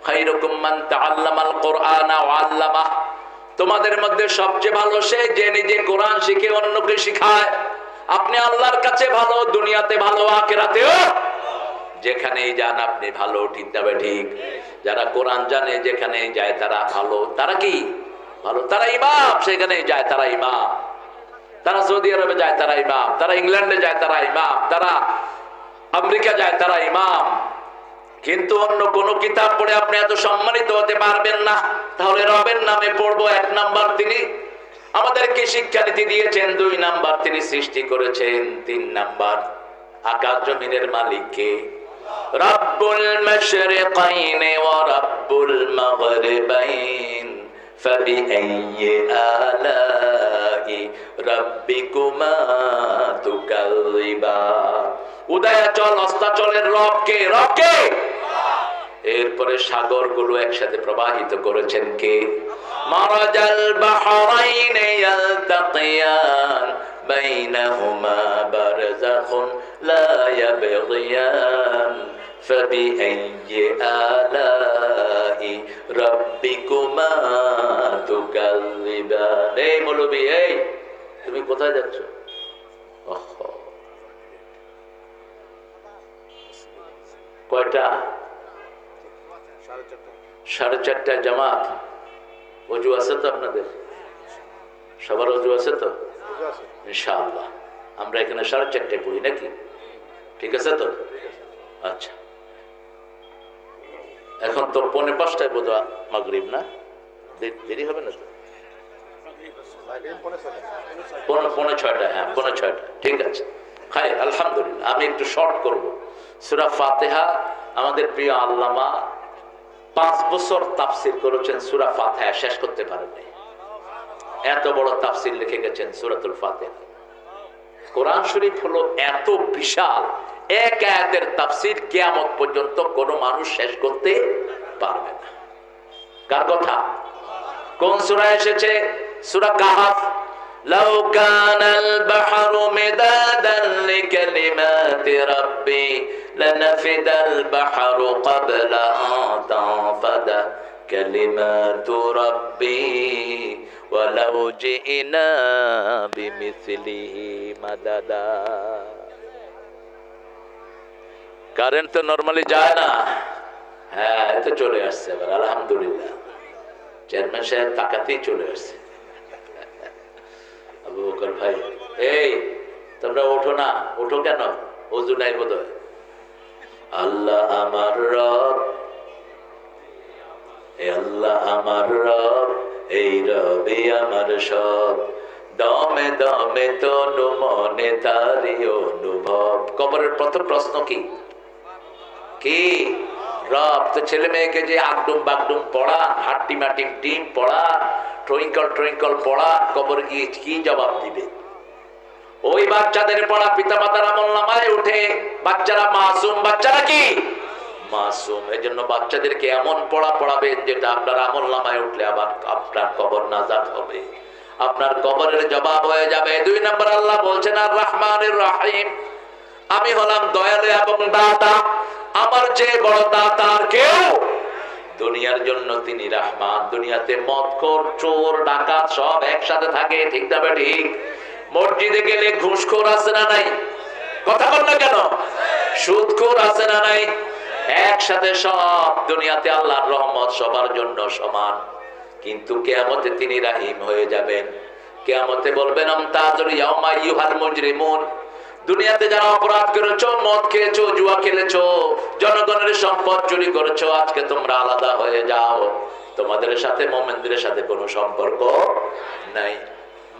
খায়রুকুম মান তাআল্লামাল কুরআনা ওয়া আল্লামাহ, তোমাদের মধ্যে সবচেয়ে ভালো সে যে নিজে কোরআন শিখে অন্যকে শিখায়। আপনি আল্লাহর কাছে ভালো, দুনিয়াতে ভালো, আখিরাতেও যেখানেই যান আপনি ভালো, ঠিক না ঠিক? যারা কোরআন জানে যেখানেই যায় তারা ভালো। তারা কি ভালো? তারা ইমাম, সেখানেই যায় তারা ইমাম। তারা সৌদি আরবে যায় তারা ইমাম, তারা ইংল্যান্ডে যায় তারা ইমাম, তারা আমেরিকা যায় তারা ইমাম। কিন্তু অন্য কোন কিতাব পড়ে আপনি এত সম্মানিত হতে পারবেন না। তাহলে রবের নামে পড়বো 1 নাম্বার, তিনি আমাদেরকে শিক্ষানীতি দিয়েছেন। 2 নাম্বার, তিনি সৃষ্টি করেছেন। 3 নাম্বার, আকাশ জমিনের মালিক কে? রব্বুল মাশরিকাইন ওয়া রব্বুল মাগরিবাইন ফাবিআইয়ি আলাই রাব্বিকুমা তুকাযিবান। উদয়াচল অস্তাচলের রব কে? রব কে? এরপরে সাগরগুলো একসাথে প্রবাহিত করেছেন কে? মারাজাল বাহরাইন ইয়ালতাকিয়ান বাইনাহুমা বারযাখুন লা ইয়াবগিয়ান ফাবিআইয়ি আলাই রাব্বিকুমা তুকাযিবান। এই মৌলবি, এই তুমি কোথায় যাচ্ছ? কয়টা? 4:30 জামাত। অজু আছে তো আপনাদের? সবার অজু আছে তো? ইনশাআল্লাহ আমরা এখানে 4:30 পড়ি নাকি? ঠিক আছে তো? আচ্ছা, এখন তো 4:45 বোধহয় মাগরিব, না? দেরি হবে না তো? 5:45, হ্যাঁ 5:45, ঠিক আছে। খাই আলহামদুলিল্লাহ। আমি একটু শর্ট করব। সূরা ফাতিহা আমাদের প্রিয় আল্লামা 5 বছর তাফসির করেছেন, সূরা ফাতিহা শেষ করতে পারেননি। এত বড় তাফসির লিখে গেছেন সূরাতুল ফাতিহা। কোরআন শরীফ হলো এত বিশাল, এক আয়াতের তাফসির কিয়ামত পর্যন্ত কোন মানুষ শেষ করতে পারবে না। কার কথা? কোন সূরা এসেছে? সূরা কাহফ। লাউ কানাল বাহরু মিদাদান লিকালিমাতি রাব্বি লানাফিদাল বাহরু ক্বাবলা আন তানফাদা কালিমাতু রাব্বি ওয়ালাউ জিনা বিমিসলিহি মাদাদা। কারেন্ট তো নরমালি যায় না। হ্যাঁ, তো চলে আসছে এবার আলহামদুলিল্লাহ। চেয়ারম্যান সাহেব তাকাতেই চলে আসছে। আবু বকর ভাই, এই তোমরা ওঠো না। ওঠো কেন? ওযু নাই বোধহয়। আল্লাহ আমার রব, এ আল্লাহ আমার রব, এই রবি আমার সব, দমে দমে তনু মনে তারি অনুভব। কবরের প্রথম প্রশ্ন কি? কি? রব। তো ছেলে মেয়েকে যে আগডুম বাগডুম পড়া, হাট্টিমা টিম টিম পড়া, টুইঙ্কল টুইঙ্কল পড়া, কবর গিয়ে কি জবাব দিবে? ওই বাচ্চাদের পড়া পিতামাতার আমলনামায় উঠে। বাচ্চারা মাসুম। বাচ্চারা কি? মাসুম। এজন্য বাচ্চাদেরকে এমন পড়া পড়াবেন যেটা আপনার আমলনামায় উঠলে আবার আপনার কবর নাজাত হবে, আপনার কবরের জবাব হয়ে যাবে। 2 নম্বর, আল্লাহ বলছেন আর রহমানির রহিম, আমি হলাম দয়ালু এবং দাতা। আমার চেয়ে বড় দাতা আর কেউ দুনিয়ার জন্য তিনি রহমান। দুনিয়াতে মদখোর, চোর, ডাকাত সব একসাথে থাকে, ঠিক না ঠিক? মসজিদে গেলে ঘুষখোর আছে না নাই? কথা বল না কেন? সুদখোর আছে না নাই? একসাথে সব। দুনিয়াতে আল্লাহর রহমত সবার জন্য সমান, কিন্তু কিয়ামতে তিনি রহিম হয়ে যাবেন। কিয়ামতে বলবেন আমতাজুল ইয়াউমা আইয়ুহাল মুজরিমুন। দুনিয়াতে যারা অপরাধ করেছো, মদ খেয়েছো, জুয়া খেলেছো, জনগণের সম্পদ চুরি করেছো, আজকে তোমরা আলাদা হয়ে যাও। তোমাদের সাথে মুমিনদের সাথে কোনো সম্পর্ক নাই।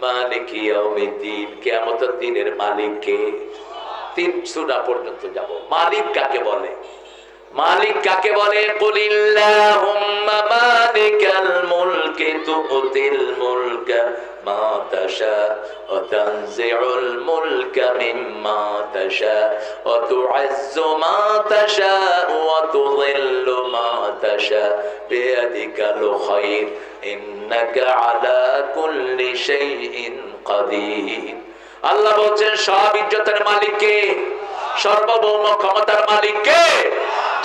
মালিক ইয়াউমিদ্দিন, কিয়ামতের দিনের মালিক কে? 3 সূরা পর্যন্ত যাব। মালিক কাকে বলে? মালিক কাকে বলে? কুলিল্লাহুম্মা মালিকাল মুলকি তুতিল মুলকা মা তাশা ওয়া তানজিউল মুলকা মিম্মা তাশা ওয়া তু'ইজ্জু মা তাশা ওয়া তুযিল্লু মা তাশা বিয়াদিকাল খায়র ইন্নাকা আলা কুল্লি শাইইন কাদির। আল্লাহ বলেন সব ইজ্জতের মালিক কে? সর্বভৌম ক্ষমতার মালিক কে?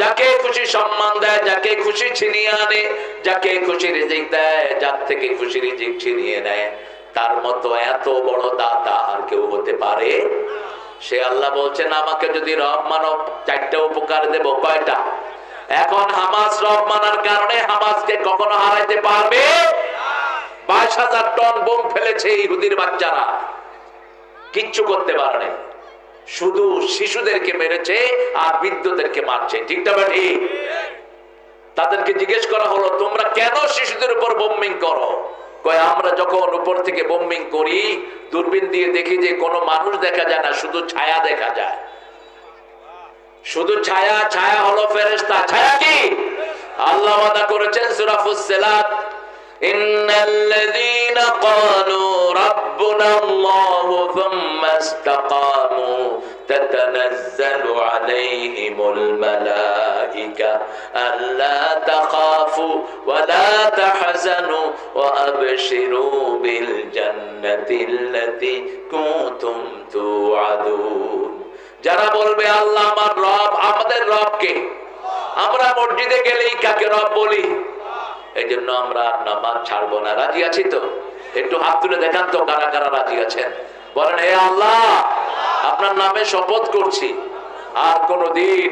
যাকে খুশি সম্মান দেয়, যাকে খুশি ছিনিয়ে আনে, যাকে খুশি রিজিক দেয়, যার থেকে খুশি রিজিক ছিনিয়ে নেয়। তার মতো এত বড় দাতা আর কেউ হতে পারে? সে আল্লাহ বলছেন আমাকে যদি রব মানো 4টা উপকার দেব। কয়টা? এখন হামাস রব মানার কারণে হামাসকে কখনো হারাইতে পারবে? 22,000 টন বোম ফেলেছে ইহুদির বাচ্চারা। কিচ্ছু করতে পারে নাই, শুধু শিশুদেরকে মেরেছে আর বৃদ্ধদেরকে মারছে। ঠিক না ঠিক? তাদেরকে জিজ্ঞেস করা হলো, তোমরা কেন শিশুদের উপর বোম্বিং করো? কয়, আমরা যখন উপর থেকে বোম্বিং করি দূরবীন দিয়ে দেখি যে কোনো মানুষ দেখা যায় না, শুধু ছায়া দেখা যায়। শুধু ছায়া, ছায়া হলো ফেরেশতা। ছায়া কি? আল্লাহ ওয়াদা করেছেন সূরা ফুসসিলাত, ইন্নাল্লাযীনা ক্বালু রাব্বুনাল্লাহু থুম্মা ইসতাকামু তাতানাজ্জালু আলাইহিমুল মালায়েকা আল্লা তাখাফু ওয়া লা তাহজানু ওয়া আবশিরু বিল জান্নাতিল্লাতী কুনতুম তুআদুন। যারা বলবে আল্লাহ আমার রব, আমাদের রব কে? আমরা মসজিদে গেলেই কাকে রব বলি? এই জন্য আমরা নামাজ ছাড়বো না। রাজি আছি তো? একটু হাত তুলে দেখান তো কারা কারা রাজি আছেন। বলেন, হে আল্লাহ, আপনার নামে শপথ করছি আর কোনদিন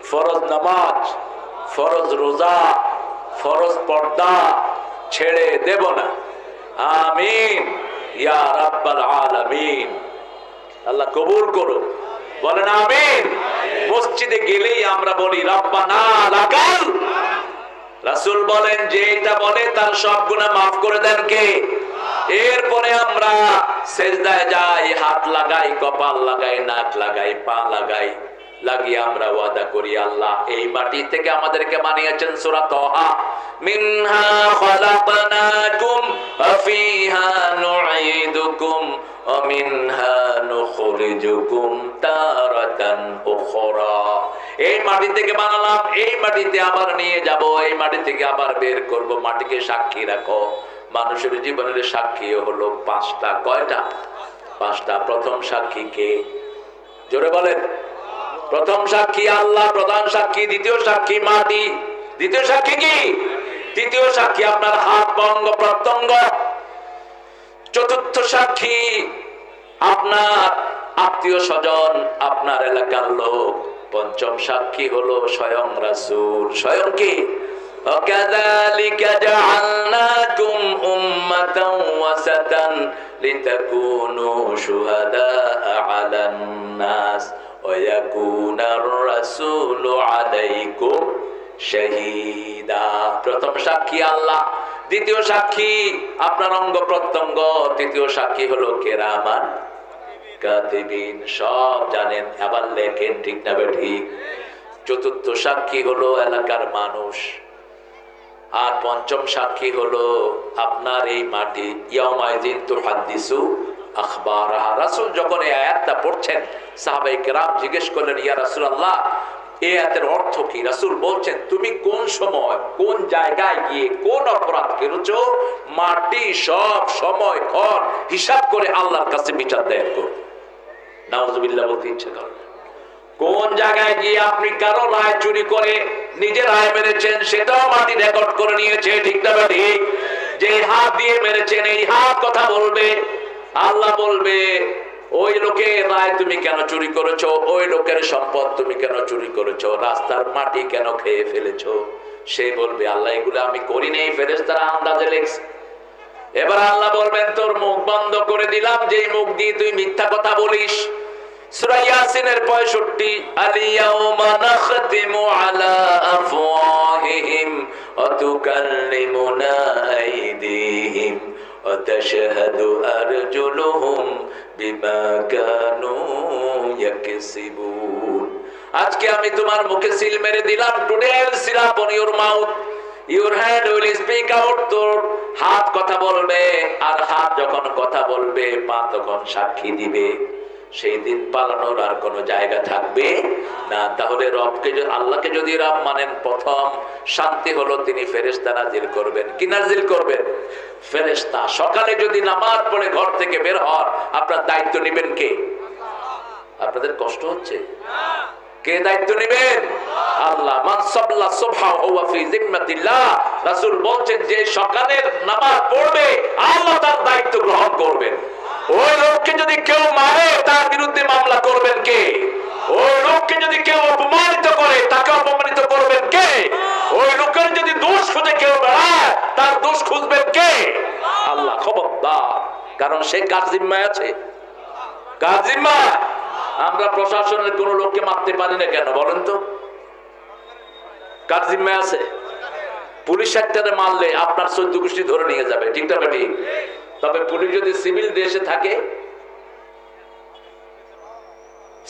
ফরজ নামাজ, ফরজ রোজা, ফরজ পর্দা ছেড়ে দেব না। আমিন ইয়া রাব্বাল আলামিন। আল্লাহ কবুল করো। বলেন আমিন। মসজিদে গেলেই আমরা বলি রাব্বানা লাকাল। রাসূল বলেন, যে এটা বলে তার সব গুনাহ মাফ করে দেন কে? এরপরে আমরা সিজদায় যাই, হাত লাগাই, কপাল লাগাই, নাক লাগাই, পা লাগাই, লাগিয়ে আমরা ওয়াদা করি, আল্লাহ এই মাটি থেকে আমাদেরকে বানিয়েছেন। সূরা তাহা, মিনহা খালাকনাকুম ওয়া ফিহা নুঈদুকুম ওয়া মিনহা নুখরিজুকুম তারাতান উখরা। এই মাটি থেকে বানালাম, এই মাটিতে আবার নিয়ে যাব, এই মাটি থেকে আবার বের করব। মাটিকে সাক্ষী রাখো। মানুষের জীবনের সাক্ষী হলো পাঁচটা। কয়টা? পাঁচটা। প্রথম সাক্ষী কে? জোরে বলেন। প্রথম সাক্ষী আল্লাহ, প্রধান সাক্ষী। দ্বিতীয় সাক্ষী মাটি। দ্বিতীয় সাক্ষী কি? তৃতীয় সাক্ষী আপনার হাত, অঙ্গ প্রত্যঙ্গ। চতুর্থ সাক্ষী আপনার আত্মীয় স্বজন, আপনার এলাকার লোক। পঞ্চম সাক্ষী হলো স্বয়ং রাসূল। স্বয়ং কি? ওয়াকাযালিকা জাআলনাকুম উম্মাতান ওয়াসাতান লিতাকুনু শুহাদাআ আলান নাস ওয়া ইয়াকুনার রাসূলু আলাইকুম শাহীদা। প্রথম সাক্ষী আল্লাহ, দ্বিতীয় সাক্ষী আপনার অঙ্গ প্রত্যঙ্গ, তৃতীয় সাক্ষী হলো কিরামান কাতিবিন। সব জানেন, আবার লেখেন। ঠিক না ঠিক? চতুর্থ সাক্ষী হলো এলাকার মানুষ, আর পঞ্চম সাক্ষী হলো আপনার এই মাটি। ইয়াউমাইযিন তুহাদ্দিসু আখবারাহা। রাসূল যখন এই আয়াতটা পড়ছেন, সাহাবায়ে কেরাম জিজ্ঞেস করলেন, ইয়া রাসূলুল্লাহ, এই আয়াতের অর্থ কি? রাসূল বলছেন, তুমি কোন সময় কোন জায়গায় গিয়ে কোন অপরাধ করেছো, মাটি সব সময় ক্ষণ হিসাব করে আল্লাহর কাছে বিচার দায়ের করবে। নাউযুবিল্লাহ বলতে ইচ্ছে করে। কোন জায়গায় গিয়ে আপনি কারো রায় চুরি করে নিজের রায় মেরেছেন, সেটাও মাটি রেকর্ড করে নিয়েছে। ঠিক না ঠিক? যে হাত দিয়ে মেরেছেন, এই হাত কথা বলবে। আল্লাহ বলবে, ওই লোকের রায় তুমি কেন চুরি করেছো, ওই লোকের সম্পদ তুমি কেন চুরি করেছো, রাস্তার মাটি কেন খেয়ে ফেলেছো। সে বলবে, আল্লাহ এগুলো আমি করি নাই, ফেরেশতারা আন্দাজে লিখছে। এবার আল্লাহ বলবেন, তোর মুখ বন্ধ করে দিলাম, যেই মুখ দিয়ে তুই মিথ্যা কথা বলিস। সূরা ইয়াসিনের 65, আল-ইয়াউমা নাখতিমু আলা আফওয়াহিহিম ওয়া তুকাল্লিমুনা আইদিহিম ওয়া তাশহাদু আরজুলুহুম বিমা কানু ইয়াকসিবুন। আজকে আমি তোমার মুখে সিল মেরে দিলাম। টুডে আই উইল সিল আপন your mouth, your hand will speak out. তোর হাত কথা বলবে, আর হাত যখন কথা বলবে পা তখন সাক্ষী দিবে। সেই দিন পালানোর আর কোনো জায়গা থাকবে না। তাহলে রবকে, আল্লাহকে যদি রব মানেন, প্রথম শান্তি হলো তিনি ফেরেশতা নাজিল করবেন। কি নাজিল করবেন? ফেরেশতা। সকালে যদি নামাজ পড়ে ঘর থেকে বের হন, আপনার দায়িত্ব নেবেন কে? আপনাদের কষ্ট হচ্ছে? কে দায়িত্ব নেবেন? আল্লাহ। মান সাল্লা সুবহা ওয়া ফি জিম্মাতিল্লাহ। রাসূল বলেন, যে সকালের নামাজ পড়বে আল্লাহ তার দায়িত্ব গ্রহণ করবেন। ওই লোককে যদি কেউ মারে, তার বিরুদ্ধে মামলা করবেন কে? ওই লোককে যদি কেউ অপমানিত করে, তাকে অপমানিত করবেন কে? ওই লোকের যদি দোষ খুঁজে কেউ বেড়ায়, তার দোষ খুঁজবেন কে? আল্লাহ। খবরদার, কারণ সে কার জিম্মায় আছে? কাজিমা আমরা প্রশাসনের কোন লোককে মারতে পারি না কেন বলেন তো? কার জিম্মায় আছে? পুলিশ একটারে মারলে আপনার 14 গোষ্ঠী ধরে নিয়ে যাবে, ঠিক না বেটি? তবে পুলিশ যদি সিভিল ড্রেসে থাকে,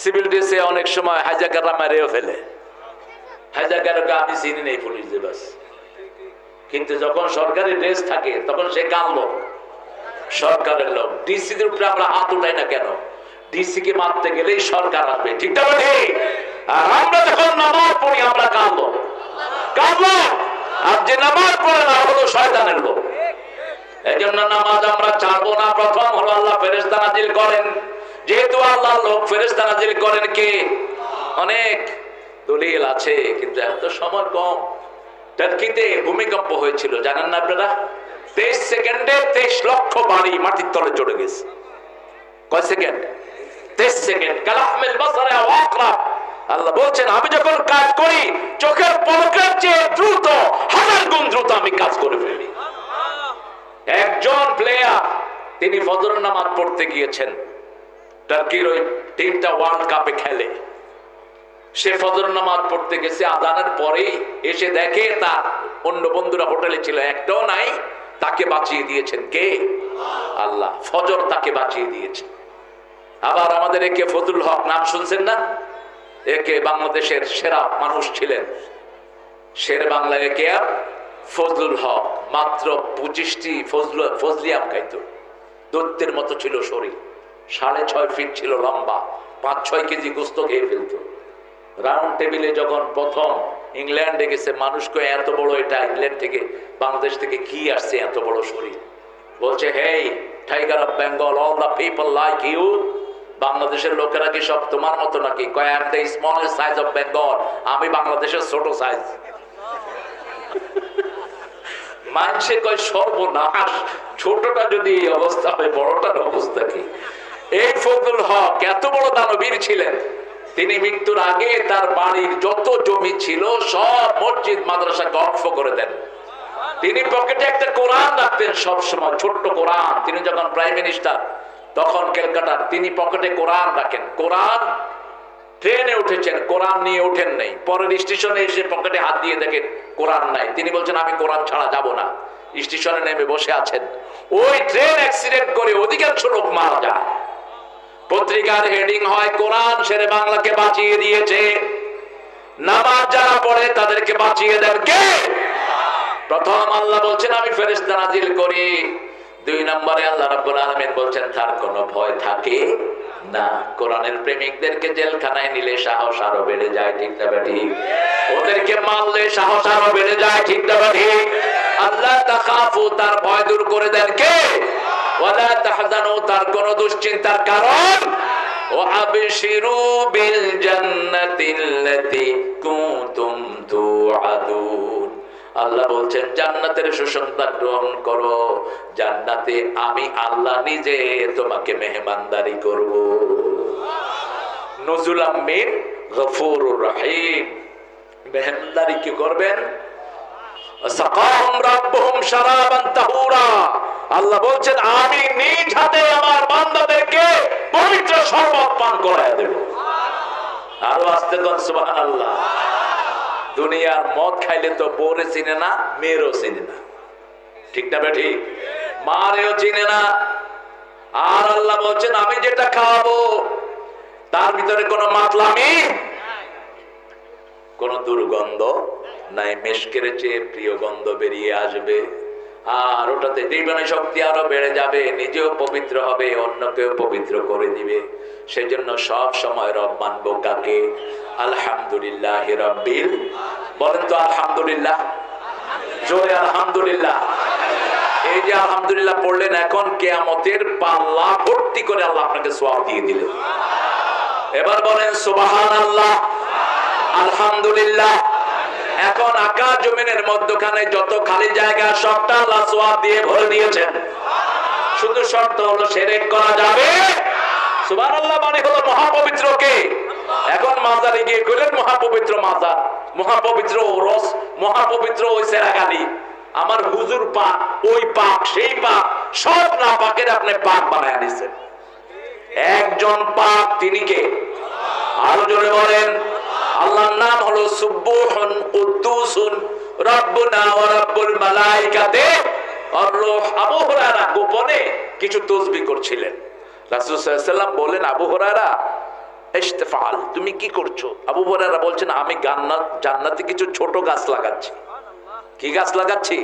সিভিল ড্রেসে অনেক সময় হাইজাকাররা মেরেও ফেলে। হাইজাকারকে আমি চিনি নেই পুলিশ যে বাস, কিন্তু যখন সরকারি ড্রেস থাকে তখন সে কার লোক? সরকারের লোক। ডিসিদের উপরে আমরা হাত উঠাই না কেন? ডিসি কে মারতে গেলেই সরকার আসবে, ঠিক না বেটি? আর আমরা যখন নামাজ পড়ি আমরা কার লোক? কার লোক? আর যে নামাজ পড়ে না হলো শয়তানের লোক। এই জন্য নামাজ আমরা ছাড়বো না। প্রথম হলো আল্লাহ ফেরেশতা নাজিল করেন, যেহেতু আল্লাহর লোক ফেরেশতা নাজিল করেন কে? অনেক দলিল আছে, কিন্তু এত সময় কম। টার্কিতে ভূমিকম্প হয়েছিল জানেন না আপনারা? 23 সেকেন্ডে 23 লক্ষ বাড়ি মাটির তলে চলে গেছে। কয় সেকেন্ড? 23 সেকেন্ড। কালাহমিল বাসারে ওয়া আকরাব। আল্লাহ বলছেন আমি যখন কাজ করি চোখের পলকের চেয়ে দ্রুত, 1000 গুণ দ্রুত আমি কাজ করে ফেলি। একজন প্লেয়ার তিনি ফজরের নামাজ পড়তে গিয়েছেন, টার্কির ওই টিমটা ওয়ার্ল্ড কাপে খেলে। সে ফজরের নামাজ পড়তে গেছে, আজানের পরেই এসে দেখে তার অন্য বন্ধুরা হোটেলে ছিল, একটাও নাই। তাকে বাঁচিয়ে দিয়েছেন কে? আল্লাহ। ফজর তাকে বাঁচিয়ে দিয়েছে। আবার আমাদের একে ফজলুল হক, নাম শুনছেন না? একে বাংলাদেশের সেরা মানুষ ছিলেন, শের বাংলা একে আর ফজলুল হক। মাত্র 25টি ফজলিয়াম খাইত, দৈত্যের মতো ছিল শরীর, 6.5 ফিট ছিল লম্বা, 5-6 কেজি গোস্ত খেয়ে ফেলত। রাউন্ড টেবিলে যখন প্রথম ইংল্যান্ডে গেছে, মানুষকে এত বড়, এটা ইংল্যান্ড থেকে বাংলাদেশ থেকে কি আসছে এত বড় শরীর? বলছে hey tiger of Bengal, all the people like you. বাংলাদেশের লোকেরা কি সব তোমার মতো নাকি? কয় I am the smallest size of Bengal. আমি বাংলাদেশের ছোট সাইজ। মানুষে কয় সর্বনাশ, ছোটটা যদি এই অবস্থা হয় বড়টার অবস্থা কি? এই ফজলুল হক এত বড় দানবীর ছিলেন। তিনি মৃত্যুর আগে তার বাড়ির যত জমি ছিল সব মসজিদ মাদ্রাসাকে ওয়াকফ করে দেন। তিনি পকেটে একটা কোরআন রাখতেন সব সময়, ছোট্ট কোরআন। তিনি যখন প্রাইম মিনিস্টার তখন ক্যালকাটার, তিনি পকেটে কোরআন রাখেন। কোরআন, ট্রেনে উঠেছেন, কোরআন নিয়ে ওঠেন নাই, পরের স্টেশনে এসে পকেটে হাত দিয়ে দেখেন কোরআন নাই। তিনি বলছেন আমি কোরআন ছাড়া যাব না। স্টেশনে নেমে বসে আছেন। ওই ট্রেন অ্যাক্সিডেন্ট করে অধিকাংশ লোক মারা যায়। পত্রিকার হেডিং হয় কোরআন শেরে বাংলাকে বাঁচিয়ে দিয়েছে। নামাজ যারা পড়ে তাদেরকে বাঁচিয়ে দেন কে? প্রথম আল্লাহ বলছেন আমি ফেরেশতা নাজিল করি। 2 নম্বরে আল্লাহ রাব্বুল আলামিন বলছেন তার কোনো ভয় থাকে না। কোরআনের প্রেমিকদেরকে জেলখানায় নিলে সাহস আরো বেড়ে যায়, ঠিক না ঠিক? ওদেরকে মারলে সাহস আরো বেড়ে যায়, ঠিক না ঠিক? আল্লাহ তাখাফু, তার ভয় দূর করে দেন কে? ওয়ালা তাহজানু, তার কোনো দুশ্চিন্তার কারণ। ওয়া আবশিরু বিল জান্নাতিল্লাতী কুনতুম তুআদুন। আল্লাহ বলছেন জান্নাতের সুসংবাদ গ্রহণ করো। জান্নাতে আমি আল্লাহ নিজে তোমাকে মেহমানদারি করব। নুজুলাম মিন গফুরুর রহিম। মেহমানদারি কি করবেন? সাকাহুম রাব্বুহুম শারাবান তাহুরা। আল্লাহ বলছেন আমি নিজ হাতে আমার বান্দাদেরকে পবিত্র শরবত পান করায় দেব। আরো আস্তে কোন সুবহানাল্লাহ। দুনিয়ার মদ খাইলে তো বউরে চিনে না, মেয়েরও চিনে না, ঠিক না বেঠি? মারেও চিনে না। আর আল্লাহ বলছেন আমি যেটা খাওয়াবো তার ভিতরে কোনো মাতলামি, কোনো দুর্গন্ধ নাই। মেশকের চেয়ে প্রিয় গন্ধ বেরিয়ে আসবে। আর ওটাতে জীবনের শক্তি আরো বেড়ে যাবে, নিজেও পবিত্র হবে, অন্যকেও পবিত্র করে দিবে। সেজন্য সব সময় রব মানবো কাকে? আলহামদুলিল্লাহ রাব্বিল। বলেন তো আলহামদুলিল্লাহ, জোরে আলহামদুলিল্লাহ। এই যে আলহামদুলিল্লাহ পড়লেন, এখন কিয়ামতের পাল্লা ভর্তি করে আল্লাহ আপনাকে সওয়াব দিয়ে দিলেন। এবার বলেন সুবহানাল্লাহ, আলহামদুলিল্লাহ। এখন আকাশ জমিনের মধ্যখানে যত খালি জায়গা সবটা আল্লাহ সওয়াব দিয়ে ভরে দিয়েছেন। শুধু শর্ত হলো শিরক করা যাবে। সুবহানাল্লাহ মানে হলো মহাপবিত্র কে? এখন মাজারে গিয়ে কইলেন মহাপবিত্র মাজার, মহাপবিত্র ওরস, মহাপবিত্র ওই সেরাগালি। আমার হুজুর পাক, ওই পাক, সেই পাক, সব না পাকের আপনি পাক বানায় দিয়েছেন। একজন পাক, তিনি কে? আরো জোরে বলেন। আল্লাহর নাম হলো সুবহুন কুদ্দুসুন রব্বুনা ওয়া রব্বুল মালাইকাতি ওয়ার রূহ। আবু হুরায়রা গোপনে কিছু তাসবিহ করছিলেন। রাসূল সাল্লাল্লাহু আলাইহি ওয়াসাল্লাম বলেন, আবু হুরায়রা ইস্তিফআল, তুমি কি করছো? আবু হুরায়রা বলছেন, আমি জান্নাতে কিছু ছোট গাছ লাগাচ্ছি। কি গাছ লাগাচ্ছি?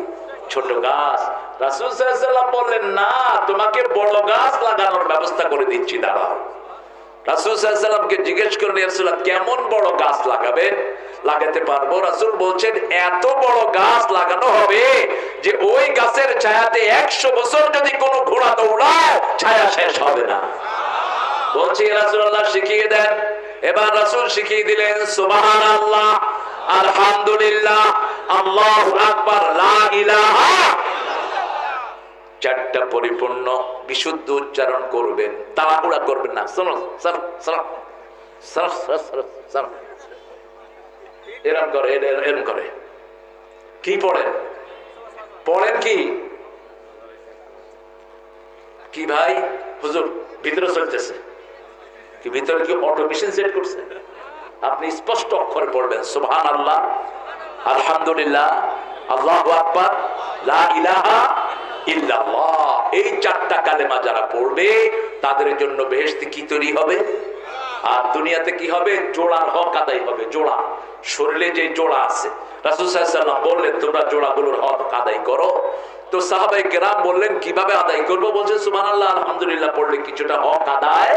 ছোট গাছ। রাসূল সাল্লাল্লাহু আলাইহি ওয়াসাল্লাম বললেন, না, তোমাকে বড় গাছ লাগানোর ব্যবস্থা করে দিচ্ছি, দাঁড়াও। রাসূল সাল্লাল্লাহু আলাইহি ওয়াসাল্লামকে জিজ্ঞেস করলেন, ইয়া রাসূলুল্লাহ, কেমন বড় গাছ লাগাবেন? লাগাতে পারবো। রাসূল বলছেন, এত বড় গাছ লাগানো হবে যে ওই গাছের ছায়াতে 100 বছর যদি কোনো ঘোড়া দৌড়ায় ছায়া শেষ হবে না। বলছি, রাসূলুল্লাহ শিখিয়ে দেন। এবার রাসূল শিখিয়ে দিলেন, সুবহানাল্লাহ, আলহামদুলিল্লাহ, আল্লাহু আকবার, লা ইলাহা। চারটা পরিপূর্ণ বিশুদ্ধ উচ্চারণ করবেন, তাড়াহুড়া করবেন না। শোনো, এরম করে, এরম করে। কি পড়েন? পড়েন কি? কি ভাই হুজুর ভিতরে চলতেছে কি? ভিতরে কি অটো মেশিন সেট করছে? আপনি স্পষ্ট অক্ষরে পড়বেন, সুবহানাল্লাহ, আলহামদুলিল্লাহ, আল্লাহু আকবার, লা ইলাহা ইল্লাল্লাহ। এই চারটা কালেমা যারা পড়বে তাদের জন্য বেহেশতে কি তৈরি হবে? আর দুনিয়াতে কি হবে? জোড়ার হক আদায় হবে। জোড়া, শরীরে যে জোড়া আছে, রাসূল সাল্লাল্লাহু আলাইহি ওয়াসাল্লাম বললেন, তোমরা জোড়াগুলোর হক আদায় করো। তো সাহাবায়ে কেরাম বললেন, কিভাবে আদায় করব? বলছে, সুবহানাল্লাহ, আলহামদুলিল্লাহ পড়লে কিছুটা হক আদায়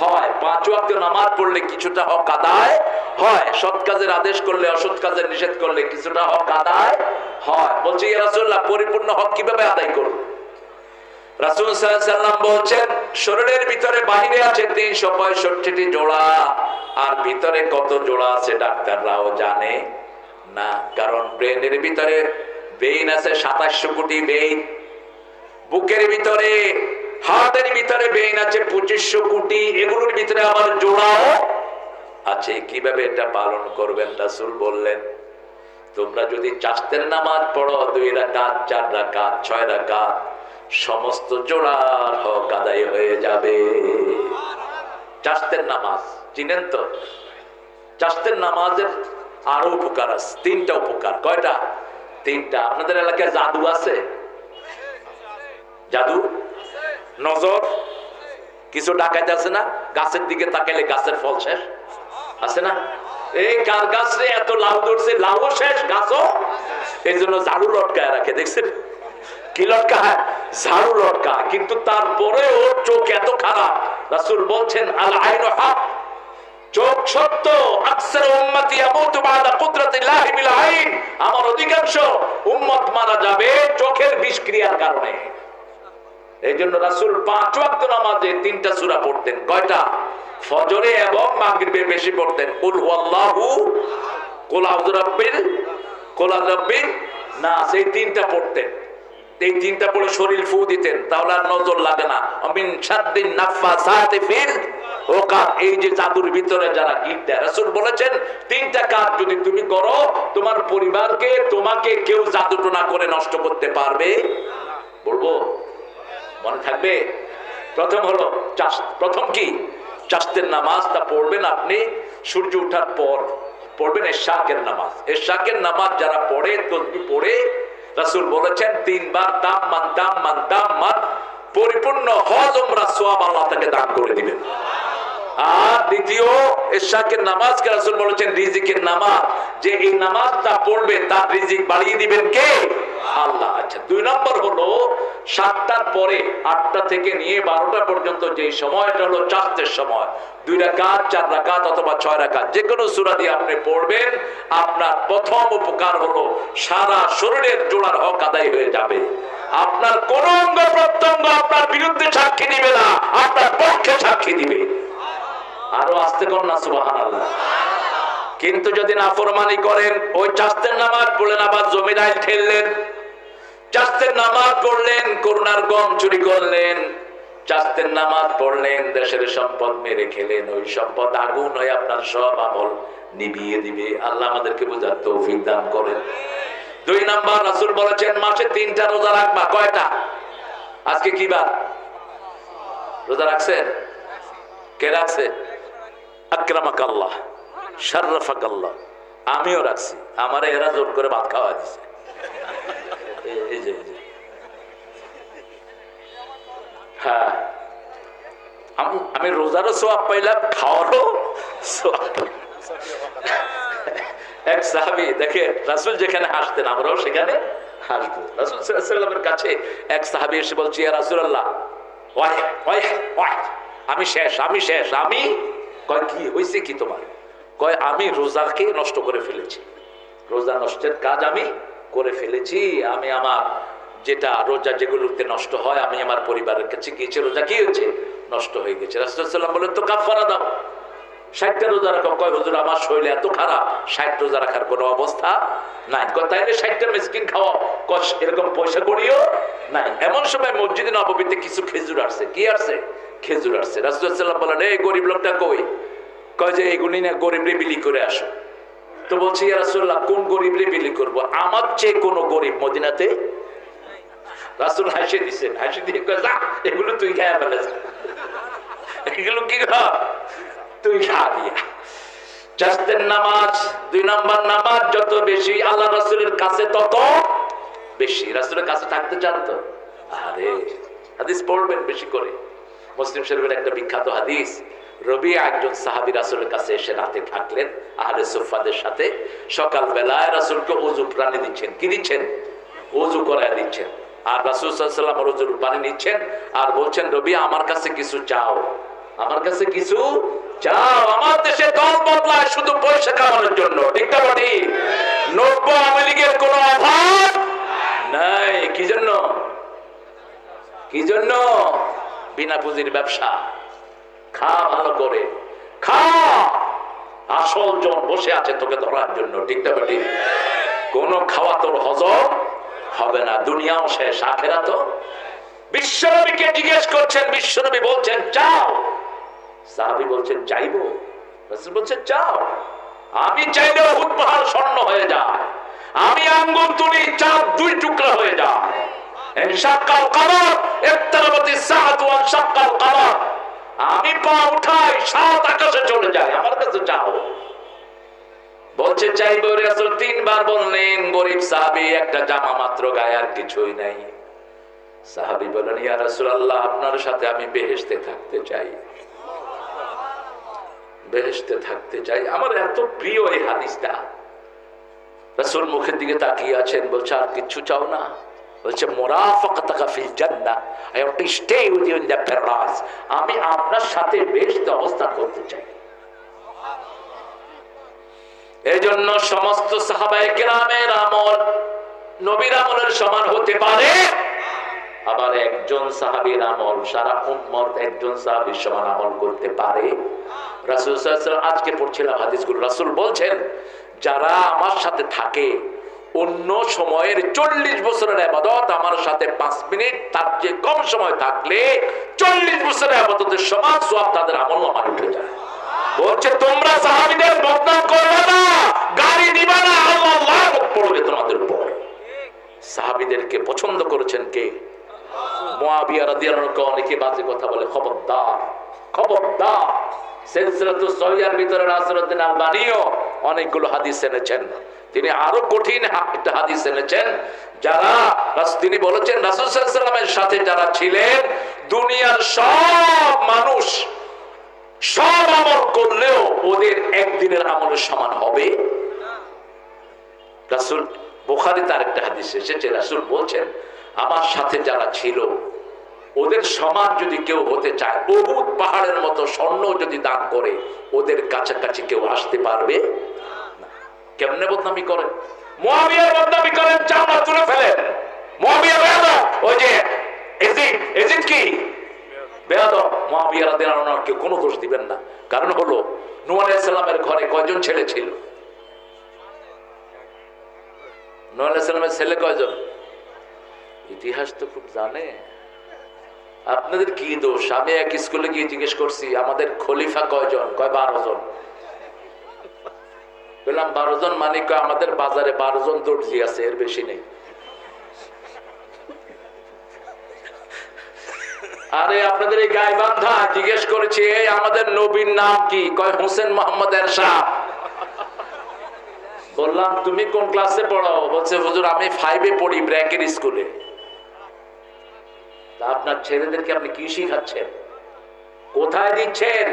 হয়। 5 ওয়াক্ত নামাজ পড়লে কিছুটা হক আদায় হয়। সৎ কাজের আদেশ করলে, অসৎ কাজের নিষেধ করলে কিছুটা হক আদায় হয়। বলছে, ইয়া রাসূলুল্লাহ, পরিপূর্ণ হক কিভাবে আদায় করব? রাসূল সাল্লাল্লাহু আলাইহি ওয়াসাল্লাম বলছেন, শরীরের ভিতরে বাহিরে আছে 365টি জোড়া, আর ভিতরে কত জোড়া আছে ডাক্তাররাও জানে না। কারণ ব্রেনের ভিতরে বেইন আছে 2700 কোটি বেইন, বুকের ভিতরে, হার্টের ভিতরে বেইন আছে 2500 কোটি, এগুলোর ভিতরে আবার জোড়াও আছে। কিভাবে এটা পালন করবেন? রাসূল বললেন, তোমরা যদি চাস্তের নামাজ পড়ো 2 রাকাত, 4 রাকাত, 6 রাকাত, সমস্ত জোড়ার হক আদায় হয়ে যাবে। চাস্তের নামাজ চিনেন তো? চাস্তের নামাজের আরো উপকার আছে, 3টা উপকার। কয়টা? 3টা। আপনাদের এলাকায় জাদু আছে? জাদু, নজর, কিছু ডাকাইতে আছে না? গাছের দিকে তাকাইলে গাছের ফল শেষ আছে না? এই কার গাছে এত লাউ ধরছে, লাউ শেষ, গাছও। এই জন্য ঝাড়ু লটকায় রাখে, দেখছেন? কি লটকায়? ঝাড়ু লটকায়। কিন্তু তারপরে ওর চোখ এত খারাপ। রাসূল বলছেন, আল আইনু হক, চোখ সত্য। আকসার উম্মতি ইয়ামুতু বাদা কুদরাতিল্লাহি বিল আইন, আমার অধিকাংশ উম্মত মারা যাবে চোখের বিষক্রিয়ার কারণে। এই জন্য রাসূল 5 ওয়াক্ত নামাজে 3টা সূরা পড়তেন। কয়টা? ফজরে এবং মাগরিবে বেশি পড়তেন। কুল হুয়াল্লাহু, কুল আউযু রাব্বিল, কুল আউযু রাব্বিন নাস, এই 3টা পড়তেন। এই 3টা পড়ে শরীর ফু দিতেন, তাহলে আর নজর লাগে না। মিন শাদ্দিন নাফাসাতি ফিল ওকাদ, এই যে জাদুর ভিতরে যারা গিট দেয়, রাসূল বলেছেন 3টা কাজ যদি তুমি করো, তোমার পরিবারকে, তোমাকে কেউ জাদু টোনা করে নষ্ট করতে পারবে। বলবো, মনে থাকবে? প্রথম হলো প্রথম কি? চাস্তের নামাজটা পড়বেন আপনি সূর্য ওঠার পর, পড়বেন ইশাকের নামাজ। ইশাকের নামাজ যারা পড়ে, তাসবিহ পড়ে, রাসূল বলেছেন 3 বার তাম্মান তাম্মান তাম্মান, পরিপূর্ণ হজ উমরা সওয়াব আল্লাহ তাকে দান করে দিবেন। আর দ্বিতীয়, ইশাকের নামাজকে রাসূল বলেছেন রিজিকের নামাজ, যে এই নামাজটা পড়বে তার রিজিক বাড়িয়ে দিবেন কে? আল্লাহ। আচ্ছা, 2 নম্বর হলো 7টার পরে, 8টা থেকে নিয়ে 12টা পর্যন্ত যে সময়টা হলো চাস্তের সময়, 2 রাকাত, 4 রাকাত অথবা 6 রাকাত, যে কোনো সূরা দিয়ে আপনি পড়বেন। আপনার প্রথম উপকার হলো সারা শরীরের জোড়ার হক আদায় হয়ে যাবে। আপনার কোন অঙ্গ প্রত্যঙ্গ আপনার বিরুদ্ধে সাক্ষী দিবে না, আপনার পক্ষে সাক্ষী দিবে। আরো আস্তে করুন না, সুবহানাল্লাহ। কিন্তু যদি নাফরমানি করেন, ওই চাস্তের নামাজ পড়লেন, আবার জমিদার ঠেললেন, চাস্তের নামাজ পড়লেন, করুণার গম চুরি করলেন, চাস্তের নামাজ পড়লেন, দেশের সম্পদ মেরে খেলেন, ওই সম্পদ আগুন হয়ে আপনার সব আমল নিভিয়ে দিবে। আল্লাহ আমাদেরকে বুঝার তৌফিক দান করেন। 2 নাম্বার, রাসূল বলেছেন মাসে 3টা রোজা রাখবা। কয়টা? আজকে কি বার? রোজা রাখছেন? কে রাখছে? আকরামাকাল্লাহ, শাররাফাকাল্লাহ। আমিও রাখছি, আমারে এরা জোর করে ভাত খাওয়া দিছে। এই যে হ্যাঁ, আমি রোজারও সোয়াব পাইলাম, খাওয়ারও সোয়াব। এক সাহাবী দেখে রাসূল যেখানে হাসতেন আমরাও সেখানে হাসবো। রাসূল সাল্লাল্লাহু আলাইহি ওয়াসাল্লামের কাছে এক সাহাবী এসে বলছে, ইয়া রাসূলুল্লাহ, ওয়াই ওয়াই ওয়াই, আমি শেষ, আমি শেষ। আমি কয় কি হয়েছে কি তোমার? কয় আমি রোজাকে নষ্ট করে ফেলেছি, রোজা নষ্টের কাজ আমি করে ফেলেছি। আমি আমার যেটা রোজা যেগুলোতে নষ্ট হয়, আমি আমার পরিবারের কাছে গিয়েছি, রোজা কি হয়েছে? নষ্ট হয়ে গেছে। রাসূল সাল্লাল্লাহু আলাইহি ওয়াসাল্লাম বলেন, তো কাফারা দাও, 60টা রোজা রাখো। কয় হুজুর আমার শরীর এত খারাপ, 60 রোজা রাখার কোনো অবস্থা নাই। কয় তাইলে 60টা মিসকিন খাওয়াও। কয় এরকম পয়সা করিও নাই। এমন সময় মসজিদে নববীতে কিছু খেজুর আসছে। কি আসছে? খেজুর আসছে। রাসূল সাল্লাল্লাহু আলাইহি ওয়াসাল্লাম বলেন, এই গরিব লোকটা কই? কয় যে এগুলি না গরিবরে বিলি করে আসো। তো বলছি, ইয়া রাসূলুল্লাহ, কোন গরিবরে বিলি করব? আমার চেয়ে কোন গরিব মদিনাতে? রাসূল হাসি দিছেন, হাসি দিয়ে কয়, যা এগুলো তুই খায়া ফেলে, এগুলো কি খা তুই খা দিয়া। চাষের নামাজ, 2 নম্বর নামাজ যত বেশি আল্লাহ রাসূলের কাছে তত বেশি। রাসূলের কাছে থাকতে চান তো আরে হাদিস পড়বেন বেশি করে। মুসলিম শরীফের একটা বিখ্যাত হাদিস, রবিয়া একজন সাহাবী রাসূলের কাছে এসে রাতে থাকলেন আহলে সুফফাদের সাথে। সকাল বেলায় রাসূলকে ওযু পানি দিচ্ছেন। কি দিচ্ছেন? ওযু করায় দিচ্ছেন। আর রাসূল সাল্লাল্লাহু আলাইহি ওয়াসাল্লাম ওযুর পানি নিচ্ছেন আর বলছেন, রবিয়া আমার কাছে কিছু চাও, আমার কাছে কিছু চাও। আমার দেশে দল বদলায় শুধু পয়সা কামানোর জন্য, ঠিক না বলি? নব্য আওয়ামী লীগের কোনো অভাব নাই। কি জন্য? কি জন্য? বিনা পুঁজির ব্যবসা। খা ভালো করে, খা। আসল জন বসে আছে তোকে ধরার জন্য, ঠিক না বলি? কোন খাওয়া তোর হজম হবে না, দুনিয়াও শেষ, আখিরাতও। বিশ্বনবীকে জিজ্ঞেস করছেন, বিশ্বনবী বলছেন চাও। সাহাবী বলছেন চাইবো। রাসূল বলছেন চাও। আমি চাইলে উহুদ পাহাড় স্বর্ণ হয়ে যায়, আমি আঙ্গুল তুলি চাঁদ 2 টুকরা হয়ে যায়। ইনশাক্কাল কমর ইফতারাবাতিস সাআতু ওয়া শাক্কাল কমর, আমি পা উঠাই 7 আকাশে চলে যায়। আমার কাছে চাও। বলছে চাইবো। রাসূল 3 বার বললেন। গরীব সাহাবী, একটা জামা মাত্র গায়ে, আর কিছুই নাই। সাহাবী বলেন, ইয়া রাসূলুল্লাহ, আপনার সাথে আমি বেহেশতে থাকতে চাই, বেহেশতে থাকতে চাই। আমার এত প্রিয় এই হাদিসটা। রাসূল মুখের দিকে তাকিয়ে আছেন, বলছে আর কিছু চাও না? বলছে মুরাফাকাতাকা ফিল জান্নাহ, I want to stay with you in the paradise. আমি আপনার সাথে বেহেশতে অবস্থান করতে চাই। এজন্য সমস্ত সাহাবায়ে কেরামের আমল নবীর আমলের সমান হতে পারে, আবার একজন সাহাবীর আমল সারা উম্মত একজন সাহাবীর সমান আমল করতে পারে। রাসূল সাল্লাল্লাহু আলাইহি ওয়াসাল্লাম আজকে পড়ছিলাম হাদিসগুলো, রাসূল বলছেন যারা আমার সাথে থাকে অন্য সময়ের 40 বছরের ইবাদত আমার সাথে 5 মিনিট তার চেয়ে কম সময় থাকলে 40 বছরের ইবাদতের সমান সওয়াব তাদের আমলনামায় উঠে যায়। বলছে তোমরা সাহাবীদের বদনাম করবে না, গালি দিবা না, আল্লাহ লানত পড়বে তোমাদের উপর। সাহাবীদেরকে পছন্দ করেছেন কে? মুয়াবিয়া রাদিয়াল্লাহু আনহু। অনেকে বাজে কথা বলে, খবরদার, খবরদার। সিলসিলাতুস সহিহার ভিতরে নাসিরউদ্দিন আলবানীও অনেকগুলো হাদিস এনেছেন। তিনি আরো কঠিন একটা হাদিস এনেছেন। যারা তিনি বলেছেন রাসূল সাল্লাল্লাহু আলাইহি ওয়াসাল্লামের সাথে যারা ছিলেন, দুনিয়ার সব মানুষ সব আমল করলেও ওদের একদিনের আমলের সমান হবে রাসূল। বুখারীতে আরেকটা হাদিস এসেছে, রাসূল বলছেন আমার সাথে যারা ছিল ওদের সমান যদি কেউ হতে চায়, উহুদ পাহাড়ের মতো স্বর্ণ যদি দান করে, ওদের কাছাকাছি কেউ আসতে পারবে না। কেমনে বদনামি করেন? মুয়াবিয়ার বদনামি করেন, চামড়া তুলে ফেলেন। মুয়াবিয়া বেয়াদব, ওই যে এজিদ কি বেয়াদব। মুয়াবিয়া রাদিয়াল্লাহু আনহু কেউ কোনো দোষ দিবেন না। কারণ হলো নূহ আলাইহিস সালামের ঘরে কয়জন ছেলে ছিল? নূহ আলাইহিস সালামের ছেলে কয়জন? ইতিহাস তো খুব জানে। আপনাদের কি দোষ? আমি এক স্কুলে গিয়ে জিজ্ঞেস করছি আমাদের খলিফা কয়জন? কয় 12 জন। বললাম 12 জন মানে কয় আমাদের বাজারে 12 জন দর্জি আছে, এর বেশি নেই। আরে আপনাদের এই গাইবান্ধা জিজ্ঞেস করেছি এই আমাদের নবীর নাম কি? কয় হোসেন মোহাম্মদ এরশাদ। বললাম তুমি কোন ক্লাসে পড়ো? বলছে হুজুর আমি 5-এ পড়ি ব্র্যাকের স্কুলে। তা আপনার ছেলেদেরকে আপনি কি শিখাচ্ছেন? কোথায় দিচ্ছেন?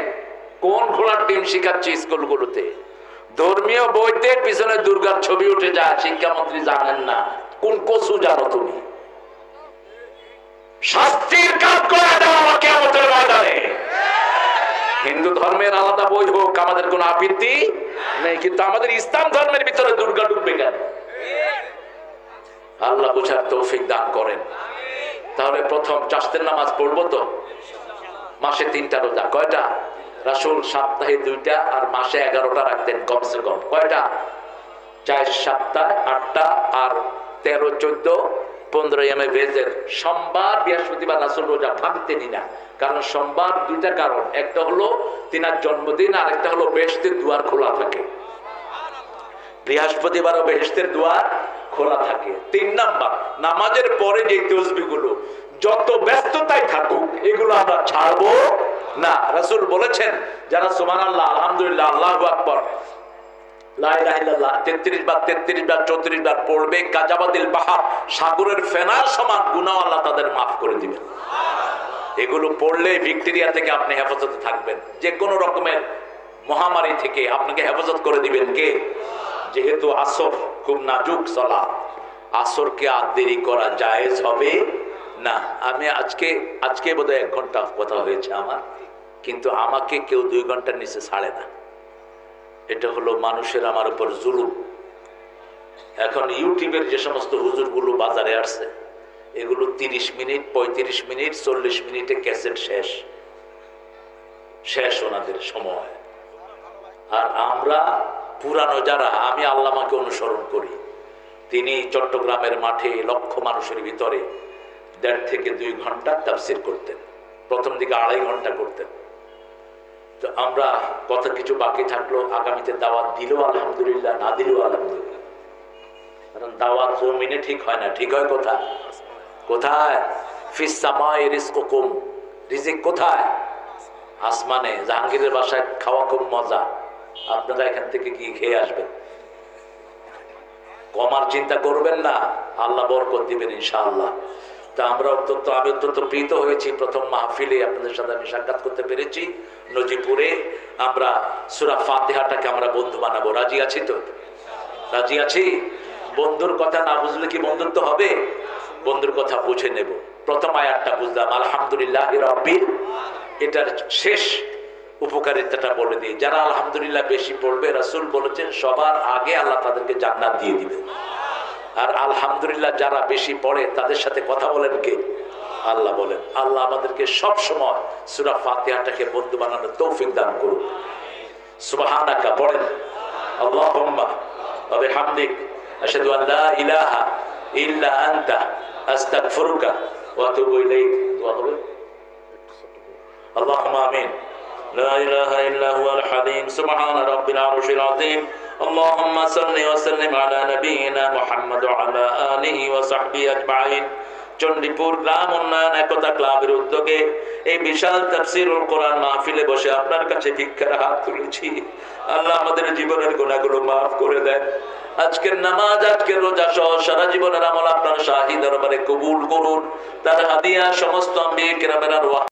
কোন ঘোড়ার ডিম শিখাচ্ছে স্কুলগুলোতে? ধর্মীয় বইতে পিছনে দুর্গার ছবি উঠে যায়, শিক্ষামন্ত্রী জানেন না? কোন কসু জানো তুমি? শাস্তির কাজ করে দাও আমাকে আমাদের ময়দানে। হিন্দু ধর্মের আলাদা বই হোক, আমাদের কোনো আপত্তি নেই, কিন্তু আমাদের ইসলাম ধর্মের ভিতরে দুর্গা ঢুকবে কেন? আল্লাহ বুঝার তৌফিক দান করেন। তাহলে প্রথম চাষতের নামাজ পড়বো তো? মাসে 3টা রোজা। কয়টা? রাসূল সপ্তাহে 2টা আর মাসে 11টা রাখতেন কমসে কম। কয়টা? 4 সপ্তাহে 8টা আর 13, 14, 15 এমএ ভেজের। সোমবার বৃহস্পতিবার রাসূল রোজা ভাঙতেনি না, কারণ সোমবার 2টা কারণ। একটা হলো তিনার জন্মদিন, আর একটা হলো বেহেশতের দুয়ার খোলা থাকে। বৃহস্পতিবারও বেহেশতের দুয়ার খোলা থাকে। 3 নাম্বার, নামাজের পরে যে তসবিহগুলো যত ব্যস্ততায় থাকুক এগুলো আমরা ছাড়বো না। রাসূল বলেছেন যারা সুবহানাল্লাহ, আলহামদুলিল্লাহ, আল্লাহু আকবার, লা ইলাহা ইল্লাল্লাহ 33 বার 34 বার পড়বে, কাজাবাদিল বাহার, সাগরের ফেনার সমান গুনাহ আল্লাহ তাদের মাফ করে দিবেন। এগুলো পড়লে ব্যাকটেরিয়া থেকে আপনি হেফাজতে থাকবেন, যে কোনো রকমের মহামারী থেকে আপনাকে হেফাজত করে দিবেন কে? যেহেতু আসর খুব নাজুক সালাত, আসরকে আর দেরি করা জায়েজ হবে না। আমি আজকে বোধহয় 1 ঘন্টা কথা হয়েছে আমার, কিন্তু আমাকে কেউ 2 ঘন্টার নিচে ছাড়ে না। এটা হলো মানুষের আমার উপর জুলুম। এখন ইউটিউবের যে সমস্ত হুজুরগুলো বাজারে আসছে, এগুলো 30 মিনিট, 35 মিনিট, 40 মিনিটে ক্যাসেট শেষ ওনাদের সময়। আর আমরা পুরানো যারা, আমি আল্লামাকে অনুসরণ করি। তিনি চট্টগ্রামের মাঠে লক্ষ মানুষের ভিতরে 1.5 থেকে 2 ঘন্টা তাফসীর করতেন। প্রথম দিকে 2.5 ঘন্টা করতেন। তো আমরা কত কিছু বাকি থাকলো, আগামীতে দাওয়াত দিলেও আলহামদুলিল্লাহ, না দিলেও আলহামদুলিল্লাহ। কারণ দাওয়াত জমিনে ঠিক হয় না, ঠিক হয় কোথায়? কোথায়? ফিস সামাই রিজকুকুম, রিজিক কোথায়? আসমানে। জাহাঙ্গীরের বাসায় খাওয়া খুব মজা, আপনারা এখান থেকে গিয়ে খেয়ে আসবেন। কমার চিন্তা করবেন না, আল্লাহ বরকত দিবেন ইনশাআল্লাহ। তা আমরা আমি অত্যন্ত প্রীত হয়েছি, প্রথম মাহফিলে আপনাদের সাথে আমি সাক্ষাৎ করতে পেরেছি নজিপুরে। আমরা সূরা ফাতিহাটাকে আমরা বন্ধু বানাবো। রাজি আছি তো? রাজি আছি? বন্ধুর কথা না বুঝলে কি বন্ধুত্ব হবে? বন্ধুর কথা বুঝে নেব। প্রথম আয়াতটা বুঝলাম, আলহামদুলিল্লাহি রাব্বিল, এটার শেষ উপকারিতাটা বলে দিই। যারা আলহামদুলিল্লাহ বেশি পড়বে, রাসূল বলেছেন সবার আগে আল্লাহ তাদেরকে জান্নাত দিয়ে দিবে। আর আলহামদুলিল্লাহ যারা বেশি পড়ে তাদের সাথে কথা বলেন কে? আল্লাহ বলেন। আল্লাহ আমাদেরকে সব সময় সূরা ফাতিহাটাকে বন্ধু বানানোর তৌফিক দান করুন। সুবহানাকা পড়েন, আল্লাহুম্মা ওয়া বিহামদিক আশহাদু আন লা ইলাহা ইল্লা আনতা আস্তাগফিরুকা ওয়া আতুবু ইলাইক। দোয়া হবে, আল্লাহুম্মা আমিন। لا إله إلا هو الحليم سبحان رب العرش العظيم اللهم صل وسلم على نبينا محمد وعلى آله وصحبه أجمعين। চণ্ডীপুর গ্রাম উন্নয়ন একতা ক্লাবের উদ্যোগে এই বিশাল তাফসীরুল কোরআন মাহফিলে বসে আপনার কাছে ভিক্ষার হাত তুলেছি। আল্লাহ আমাদের জীবনের গুনাহগুলো মাফ করে দেন। আজকের নামাজ, আজকের রোজা সহ সারা জীবনের আমল আপনার শাহী দরবারে কবুল করুন। তার হাদিয়া সমস্ত আম্বিয়া কিরামের আরওয়াহ